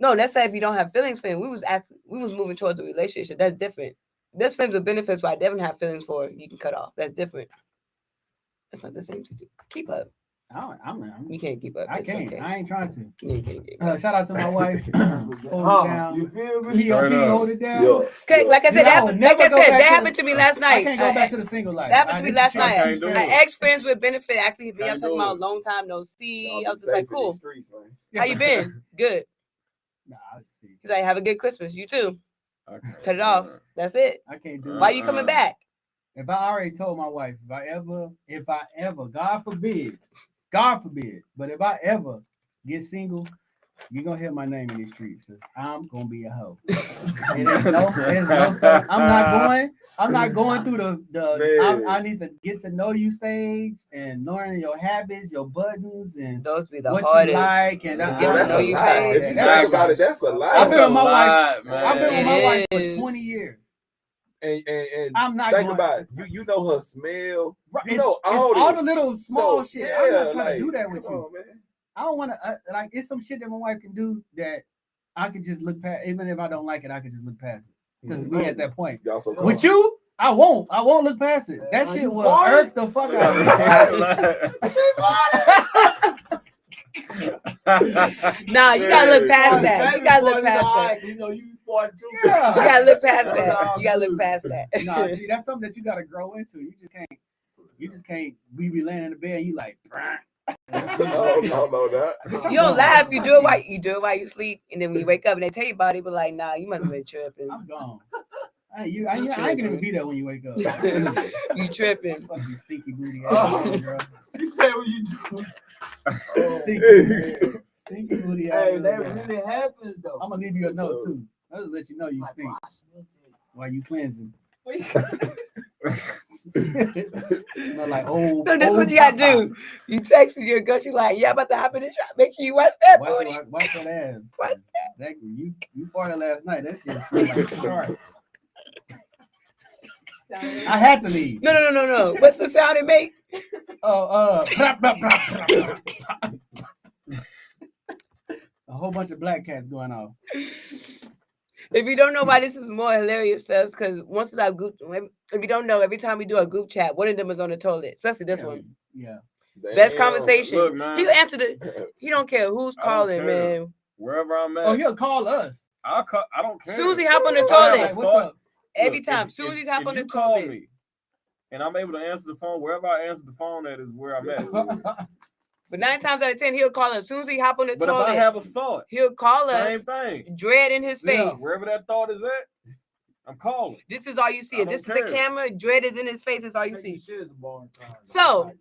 No, that's not if you don't have feelings for him. We was moving towards a relationship. That's different. There's friends with benefits who I definitely have feelings for. You can cut off. That's different. That's not the same to do. Keep up. You can't keep up. I can't. Okay. I ain't trying to. You can't keep up. Shout out to my wife. Hold it down. You feel me? Hold it down. Okay, like I said, that happened to me last night. I can't go back to the single life. That happened to me last night. My ex friends with benefit actually hit me up talking about a long time no see. I was just like, cool. How you been? Good. He's like, have a good Christmas. You too. Cut it off. That's it. I can't do it. Why you coming back? If I already told my wife, if I ever, God forbid, but if I ever get single, you're gonna hear my name in these streets because I'm gonna be a hoe. There's no I'm not going through the I need to get to know you stage and learning your habits, your buttons, and those be the what hardest. You like and get to know you stage. That's a lie. I've been with my wife for 20 years. And I'm not think about it. You know her smell. Right. You know all the little small shit. Yeah, I'm not trying to do that with you. On, man. I don't want to like. It's some shit that my wife can do that I could just look past. Even if I don't like it, I could just look past it because we at that point. Y'all so with you, I won't look past it. That shit will irk the fuck out of me. Nah, you gotta look past that. You gotta look past that. You know you. Yeah. You gotta look past that. You gotta look past that. No, see, that's something that you gotta grow into. You just can't be laying in the bed and you like no, that. You don't laugh, you do it while you sleep, and then when you wake up and they tell you about it, but like, nah, you must have been tripping. I'm gone. I ain't gonna even be there when you wake up. You tripping. Fucking stinky booty ass girl. She said what you do. Stinky booty. Hey, that really happens though. I'm gonna leave you a note too. I'll just let you know you stink while you cleansing. Smell like old. No, this old what you gotta papa. do. You texting your girl, you like, yeah, I'm about to hop in the shop. Make sure you watch that booty. Watch that ass. Watch that. Exactly. You farted last night. That shit smelled like a shark. I had to leave. No. What's the sound it make? Oh, a whole bunch of black cats going off. If you don't know why this is more hilarious to us, because once in our group, if you don't know, every time we do a group chat, one of them is on the toilet, especially this one. Yeah. Best conversation. Look, man. He answered it. He don't care who's calling, care. man. Wherever I'm at. Oh, he'll call us. I don't care. Susie hop on the Like, toilet. what's up? Every time. Susie's hop on the you call toilet. me and I'm able to answer the phone, wherever I answer the phone at is where I'm at. But 9 times out of 10, he'll call us. As soon as he hop on the But toilet, if I have a thought, he'll call same us. thing. Dread in his face. Yeah, Wherever that thought is at, I'm calling. This is all you see. I If this don't is the care. camera, dread is in his face. That's all you see. Shit is a boring time. So,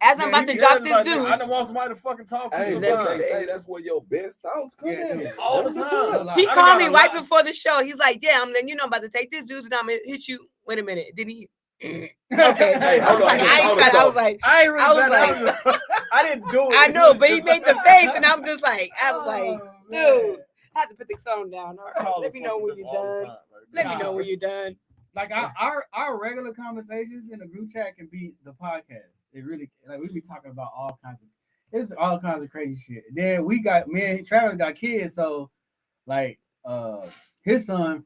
as I'm about to drop this I deuce, don't want somebody to fucking talk to Hey, me. let me but they say- say that's where your best thoughts come Yeah, in. dude. All the time. he I called me got a right lot. before the show. He's like, yeah, I'm letting you know I'm about to take this juice and I'm going to hit you. Wait a minute. Did he? Okay. Hey, hold on, I was like, I ain't really I was that. I didn't do it. I know, but he made the face and I'm just like, I was like, Oh, dude, I have to put the song down. I call Let the me know when fucking you're all the done. time, Let like, me know when you're done. Like our regular conversations in the group chat can be the podcast. It really like we be talking about all kinds of crazy shit. Then we got Travis got kids, so like his son,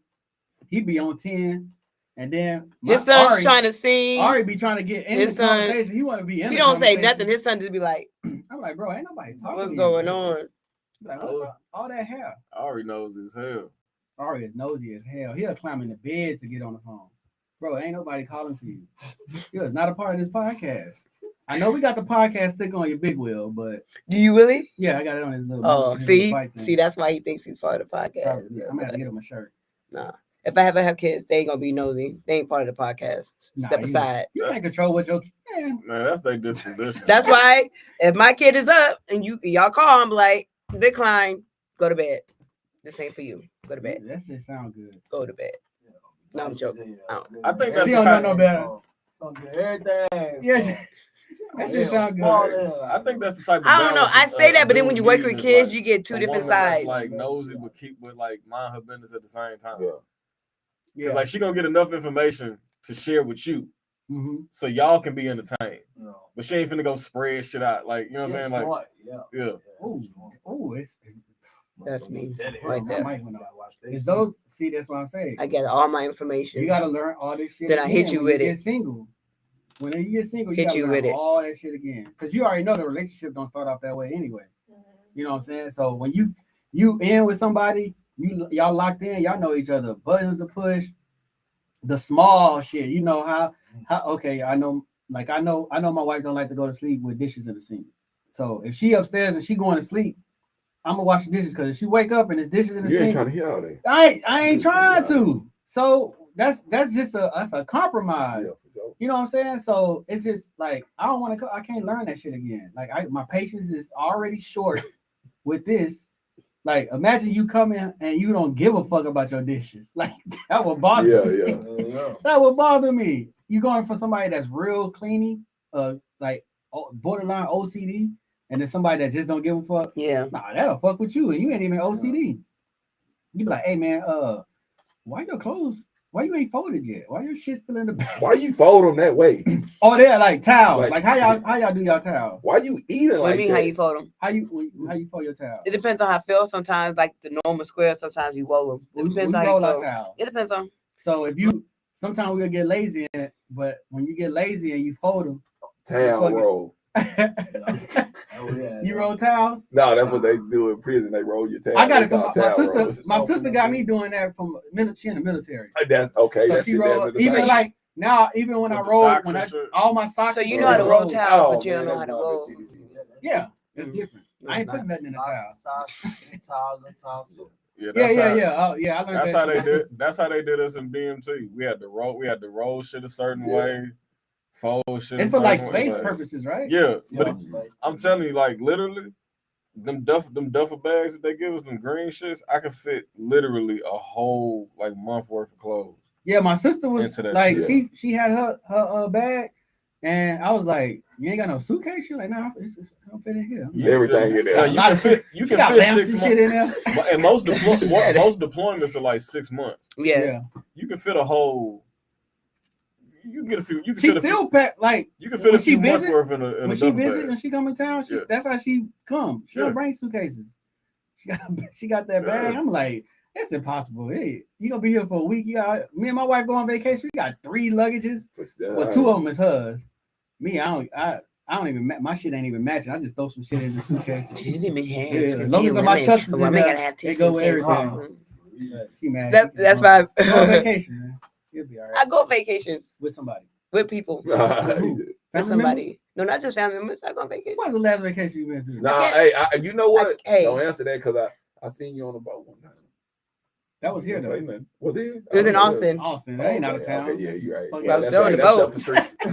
he be on 10, and then His son's trying to sing. Ari be trying to get in His the son- conversation. He want to be in. He the don't say conversation. nothing. His son just be like, I'm like, bro, ain't nobody talking. what's to going you. on? Like, what's up? All that hair. Ari knows as hell. Ari is nosy as hell. He'll climb in the bed to get on the phone. Bro, ain't nobody calling for you. You is not a part of this podcast. I know we got the podcast stick on your big wheel, but Do you really? yeah, I got it on his little. Oh, his see, little bike thing. see, that's why he thinks he's part of the podcast. Probably, I'm gonna have to get him a shirt. Nah. If I ever have kids, they ain't gonna be nosy. They ain't part of the podcast. Nah, Step aside. You can't control what your man. Man, that's their disposition. That's why if my kid is up and y'all call, I'm like, decline, go to bed. This ain't for you. Go to bed. That shit sound good. Go to bed. No, I'm joking. I think that's He the don't know kind no better. Don't get everything. Yeah, that shit sound good. I think that's the type of I don't know. balance I a- say a that, but then when dude you work needs with is, kids, like, you get two a different woman that's, sides. like nosy, but like mind her business at the same time. Yeah. Because like she gonna get enough information to share with you, Mm-hmm. so y'all can be entertained. No. But she ain't finna go spread shit out. Like you know what I'm saying? Like yeah. Oh, it's That's me. oh, Right my there. mic went off. It's those. See, that's what I'm saying. I get all my information. You gotta learn all this shit. Then I hit again you when with you it. Get single. When you get single, you Hit gotta you learn with it. all that shit again. Because you already know the relationship don't start off that way anyway. You know what I'm saying? So when you in with somebody, y'all locked in, y'all know each other. Buttons to push, the small shit. You know how okay, I know my wife don't like to go to sleep with dishes in the sink. So if she upstairs and she going to sleep, I'm gonna wash the dishes because if she wake up and there's dishes in the You ain't sink, trying to hear all that. I ain't trying to. So that's just a compromise. Yeah, for sure. You know what I'm saying? So it's just like I can't learn that shit again. Like my patience is already short with this. Like imagine you come in and you don't give a fuck about your dishes. Like that would bother me. Yeah. That would bother me. You going for somebody that's real cleany, like borderline OCD, and then somebody that just don't give a fuck. Yeah. Nah, that'll fuck with you, and you ain't even OCD. You be like, hey man, why you ain't folded yet? Why your shit still in the basket? Why you fold them that way? Oh, they're like towels. Like- Like how y'all do y'all towels? Why you eating What like do you mean that? how you fold them? How you fold your towel? It depends on how I feel. Sometimes like the normal square, sometimes you roll them. It We depends on how roll you our feel. towel. It depends on. So sometimes we'll get lazy in it, but when you get lazy and you fold them, Towel Fuck it. roll. you roll towels. No, that's what they do in prison. They roll your towel. I got it They from call my towel sister. rollers. My sister got me doing that from she in the military. That's okay. So That she shit roll damn the even same. like now. Even when I With the roll, socks when and I shit. all my socks. So you are know how to roll rolled. towels, Oh, but you don't man, know how to that's roll. Yeah, that's Mm. different. I ain't putting nothing in the towel. Yeah, Yeah. Oh yeah, I learned That's that how from they my did. sister. That's how they did us in BMT. We had to roll shit a certain way. fold shit. It's for like space purposes, right? Yeah, but I'm telling you, like literally, them duffel bags that they give us, them green shits, I can fit literally a whole like month worth of clothes. Yeah, my sister was like, she had her bag, and I was like, "You ain't got no suitcase?" She was like, "No, it's don't fit in here." Like, everything in there. You can fit. You can fit 6 months. Shit in there. And most deployments are like 6 months. Yeah. You can fit a whole. You can get a few. You can she fit still pack like you can fit a few months worth in a when she visit and she come in town. That's how she come. She don't bring suitcases. She got that bag. I'm like, that's impossible. Hey, you gonna be here for a week? You got me and my wife go on vacation. We got 3 luggages. Well, 2 of them is hers. Me, I don't even. My shit ain't even matching. I just throw some shit in the suitcase. As long as my chucks is in there, they go with everything. She mad. That's why go on vacation, man. You'll be all right. I go on vacations with somebody. With people. With somebody. No, not just family members. I go on vacation. When's the last vacation you been to? Nah, hey, you know what? Don't answer that because I seen you on the boat one time. That was here though. Was it? It was in Austin. Austin. That ain't out of town. Okay, yeah, you're right. But I was still on the boat.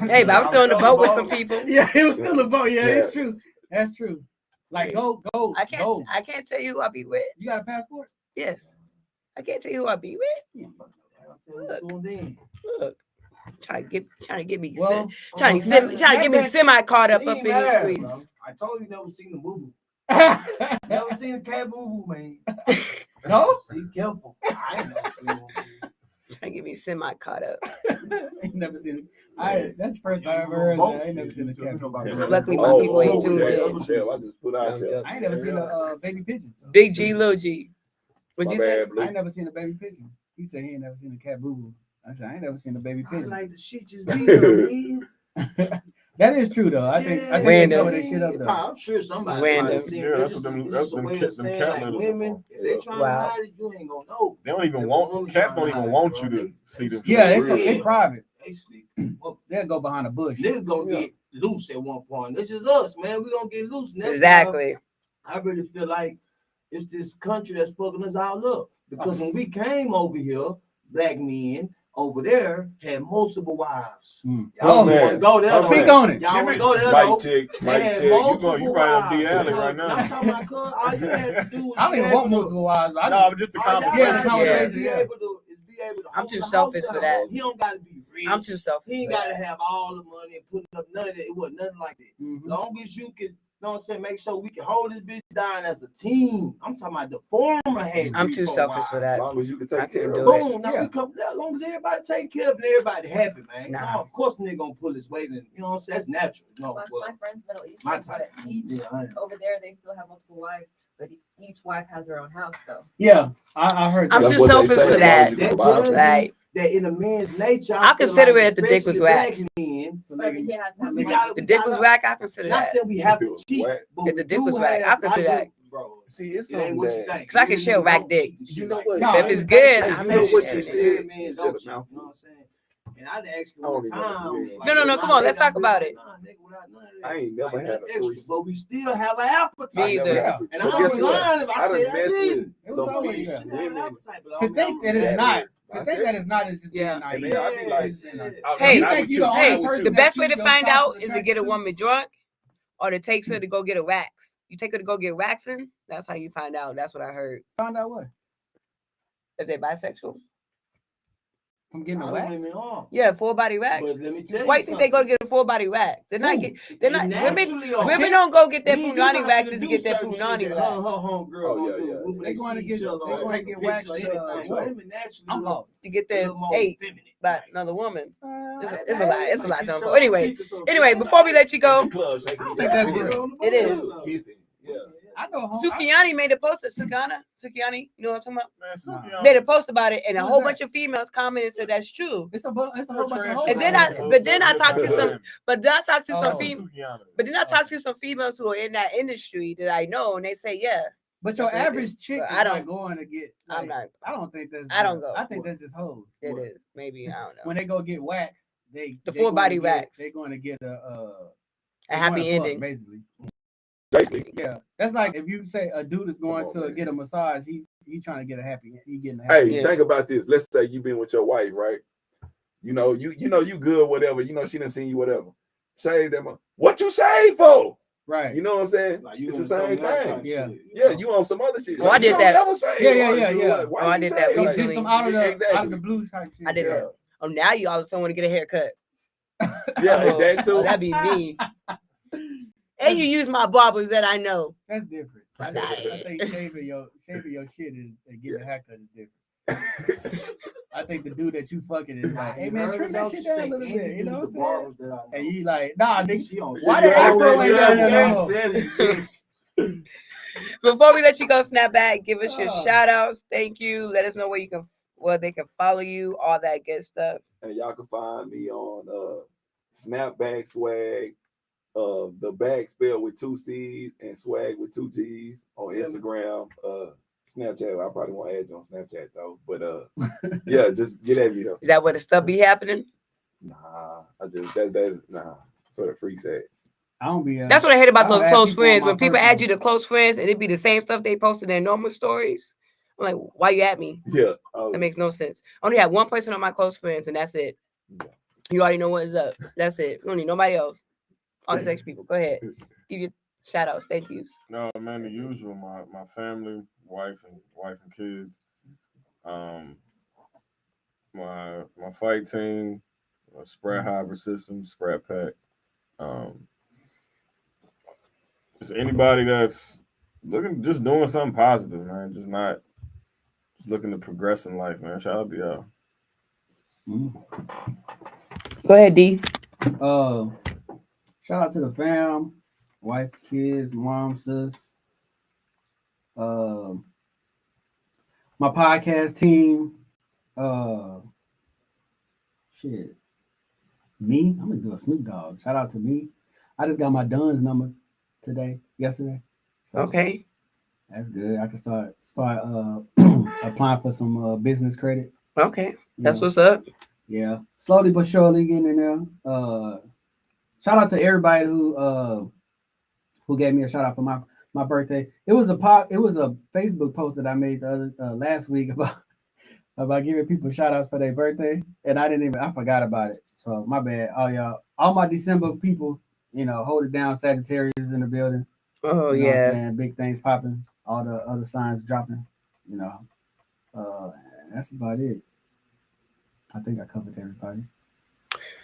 Hey, but I was still on the boat with some people. Yeah, it was still a boat. Yeah, it's true. That's true. Like go. I can't tell you who I be with. You got a passport? Yes. I can't tell you who I be with. Look. Trying to get me semi caught up in these streets. I told you never seen the boo boo. Never seen a cat boo boo, man. No? Be careful. I ain't never seen one. Trying to get me semi caught up. I ain't never seen it. That's the first time I ever heard that. I ain't never seen a cat. Luckily, my people ain't tuned in. I just put out there. I ain't never seen a baby pigeon. So. Big G, little G. What'd you say? I ain't never seen a baby pigeon. He said he ain't never seen a cat boo boo. I said I ain't never seen a baby pigeon. I like the shit just be man. That is true though. I think they cover that shit up though. I'm sure somebody random. That's what them cat litters. Women, if they trying to hide it, you ain't gonna know. They don't even want cats. Don't even want you to see them. Yeah, they private. They sleep. They'll go behind a bush. Niggas gonna get loose at one point. This is us, man. We gonna get loose. Exactly. I really feel like it's this country that's fucking us all up. Because when we came over here, black men over there had multiple wives. Oh man, go there. Speak on it. Y'all wanna go there? Mike chick. You right on D Alley right now. I'm talking about all you had to do. I don't even want multiple wives. No, just the conversation. Be able to I'm too selfish for that. He don't gotta be rich. I'm too selfish. He ain't gotta have all the money and putting up none of that. It wasn't nothing like that. Long as you can, you know what I'm saying, make sure we can hold this bitch down as a team. I'm talking about the former head. I'm too selfish for that. As long as you can take care of it. Boom. Now we come, as long as everybody take care of it, everybody happy, man. Nah. No, of course nigga gonna pull his weight in. You know what I'm saying? That's natural. No, my friends Middle East, my type. Over there they still have multiple wives, but each wife has their own house though. Yeah, I heard that. I'm too selfish for that. Right. That in a man's nature, I consider it if the dick was whack. The dick was whack, I consider that. Not saying we have to cheat, but if the dick was whack, I consider that. Bro, see, it's something that because I can share whack dick. You know what? If it's good, I know what you said. You know what I'm saying? And I'd ask you one time. No, come on, let's talk about it. I ain't never had a threesome, but we still have an appetite. Me either. And I was lying if I said I didn't. To think that it's not. To think that it's not is just being naive. Hey, the best way to find out is to get a woman drunk or to take her to go get a wax. You take her to go get waxing, that's how you find out. That's what I heard. Find out what? If they're bisexual. From getting a wax? Yeah, full body wax. But let me tell you why do you think they go to get a full body wax? They're not women don't go get their punani wax just to get their punani wax. They're going to get waxed I'm lost. To get their by another woman. It's a lot. So anyway, before we let you go, I don't think that's real. It is. Yeah. I know. Sukiani made a post. Sukiani, you know what I'm talking about? Made a post about it, and a whole bunch of females commented and said that's true. It's a whole bunch of. And then I talked to some females who are in that industry that I know, and they say yeah. But your average chick is not going to get. Like, I'm not. I don't think that's. I don't go. I think that's just hoes. It is maybe I don't know. When they go get waxed, the full body wax. They're going to get a happy ending, basically. Yeah, that's like if you say a dude is going to get a massage, he trying to get a happy. He getting a happy. Hey, think about this. Let's say you've been with your wife, right? You know, you good, whatever. You know, she done seen you, whatever. Shave them. What you shave for? Right. You know what I'm saying? Like you It's the doing same something else thing. type Yeah. shit, Yeah, you on some other shit. Oh, I You did don't that. never shave. Yeah. Why Oh, I you did that shave? So Like, did some out of the exactly. blue type shit. I did that. Oh, now you all of a sudden want to get a haircut. Yeah, Oh, that too. that'd be me. And you use my barbers that I know. That's different. I I think shaving your shit is and getting a haircut is different. I think the dude that you fucking is like, hey man, trim that shit down a little bit. You know what I'm saying? And you like, nah, nigga. Why the afro ain't down there no more? Before we let you go, Snapbacc, give us your Oh. shout outs. Thank you. Let us know where they can follow you, all that good stuff. And y'all can find me on Snapbacc Swag, the bag spelled with 2 C's and swag with 2 G's on Instagram, Snapchat. I probably won't add you on Snapchat though, but yeah, just get at me though. Is that where the stuff be happening? Nah, I just that's nah. That's what a freak said. I don't be. That's what I hate about I don't those add close people on friends. my When people personal. add you to close friends and it be the same stuff they post in their normal stories. I'm like, why you at me? Yeah, That makes no sense. I only have one person on my close friends, and that's it. Yeah. You already know what is up. That's it. We don't need nobody else. All these extra people. Go ahead. Give your shout outs. Thank yous. No, man, the usual. My family, wife and kids. My fight team, Spread Hybrid System, Snapbacc. Just anybody that's just doing something positive, man. Just looking to progress in life, man. Shout out to y'all. Go ahead, D. Shout out to the fam, wife, kids, mom, sis. My podcast team. Shit. Me, I'm gonna do a Snoop Dogg. Shout out to me. I just got my Dunn's number yesterday. So Okay. that's good. I can start applying for some business credit. Okay. That's know. what's up. Yeah, slowly but surely getting in there. Shout out to everybody who gave me a shout out for my birthday. It was a Facebook post that I made the other last week about giving people shout outs for their birthday, and I forgot about it. So my bad, all my December people, hold it down. Sagittarius is in the building. Oh You know what I'm yeah. saying? Big things popping, all the other signs dropping. That's about it. I think I covered everybody.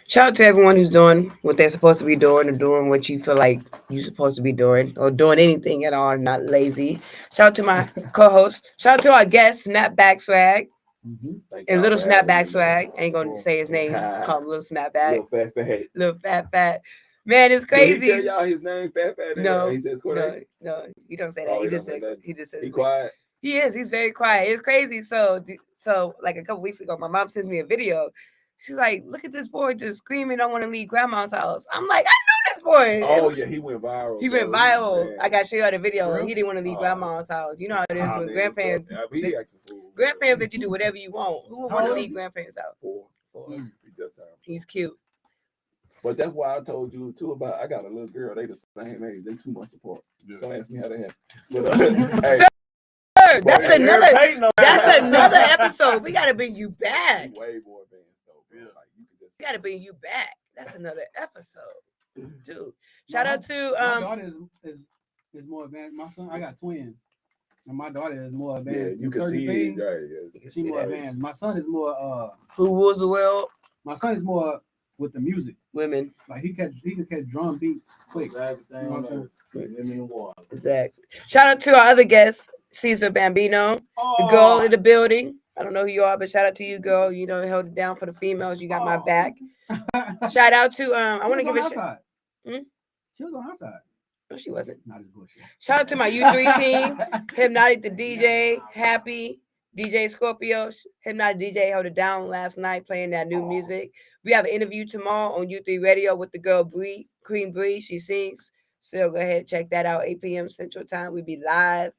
Shout out to everyone who's doing what they're supposed to be doing or doing what you feel like you're supposed to be doing or doing anything at all, not lazy. Shout out to my co-host. Shout out to our guest, Snapbacc Swag. And Little Snapbacc Swag. I ain't going to say his name. Call him Little Snapbacc. Little fat. Little fat. Man, it's crazy. Did he tell y'all his name, Fat? No. He says No, he don't say that. Oh, he just says he quiet. He is. He's very quiet. It's crazy. So like a couple weeks ago, my mom sends me a video. She's like, "Look at this boy just screaming, I want to leave grandma's house." I'm like, I know this boy. Oh yeah, he went viral. He went viral. Man. I got to show you the video. Real? He didn't want to leave grandma's house. You know how it is with grandparents. He acts a fool. Grandparents let you do whatever you want. Who would want to leave grandparents' house? 4. He just turned. He's cute. But that's why I told you too about. I got a little girl. They the same age. They 2 months apart. Don't ask me how that happened. But, hey, That's another episode. We gotta bring you back. Way more advanced though. Bro. Like you could just. We gotta bring you back. That's another episode, dude. Shout out to my daughter is more advanced. My son, I got twins, and my daughter is more advanced. Yeah, you can see things. it. Right, yeah. She's more advanced. My son is more. Who rules the world? My son is more with the music. Women. Like he can catch drum beats quick. Exactly. Shout out to our other guest, Cesar Bambino, the girl in the building. I don't know who you are, but shout out to you, girl. You know, held it down for the females. You got my back. Shout out to I want to give a shout. She was on our side. No, she wasn't. Not as bullshit. Shout out to my U3 team, Hypnotic the DJ, Happy, DJ Scorpio, Hypnotic DJ held it down last night playing that new music. We have an interview tomorrow on U3 Radio with the girl Bree, Queen Bree. She sings. So go ahead, check that out, 8 p.m. Central Time. We be live,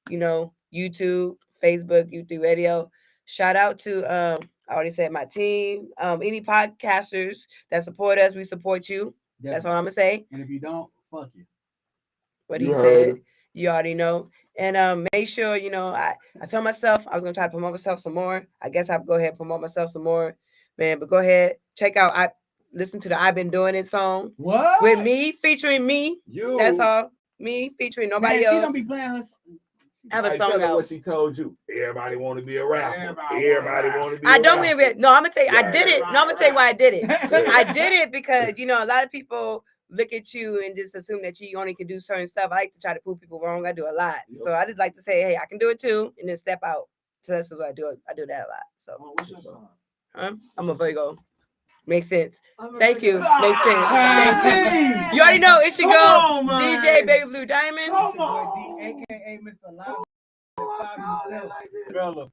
YouTube, Facebook, U3 Radio. Shout out to, I already said my team. Any podcasters that support us, we support you. Definitely. That's all I'm going to say. And if you don't, fuck you. What he said, you already know. And make sure, I told myself I was going to try to promote myself some more. I guess I'll go ahead and promote myself some more. man. But go ahead, check out. I listen to the "I've Been Doing It" song What? with me featuring me. You. That's all. Me featuring nobody Man, else. she don't be playing her. I have a Hey, song tell her out. what she told you. Everybody want to be a rapper. Everybody want to be. I a don't rapper. even. No, I'm gonna tell you. I Right, did it. right, No, I'm gonna tell you why I did it. Yeah. I did it because a lot of people look at you and just assume that you only can do certain stuff. I like to try to prove people wrong. I do a lot, Yep. so I just like to say, hey, I can do it too, and then step out. So that's what I do. I do that a lot. So, What's your song? I'm a Virgo. Makes sense. I'm a Thank you. Virgo. Makes sense. Ah, Thank you. You already know it should Come go. on, man. DJ Baby Blue Diamond. Come on. AKA Mr. Loud. Fella.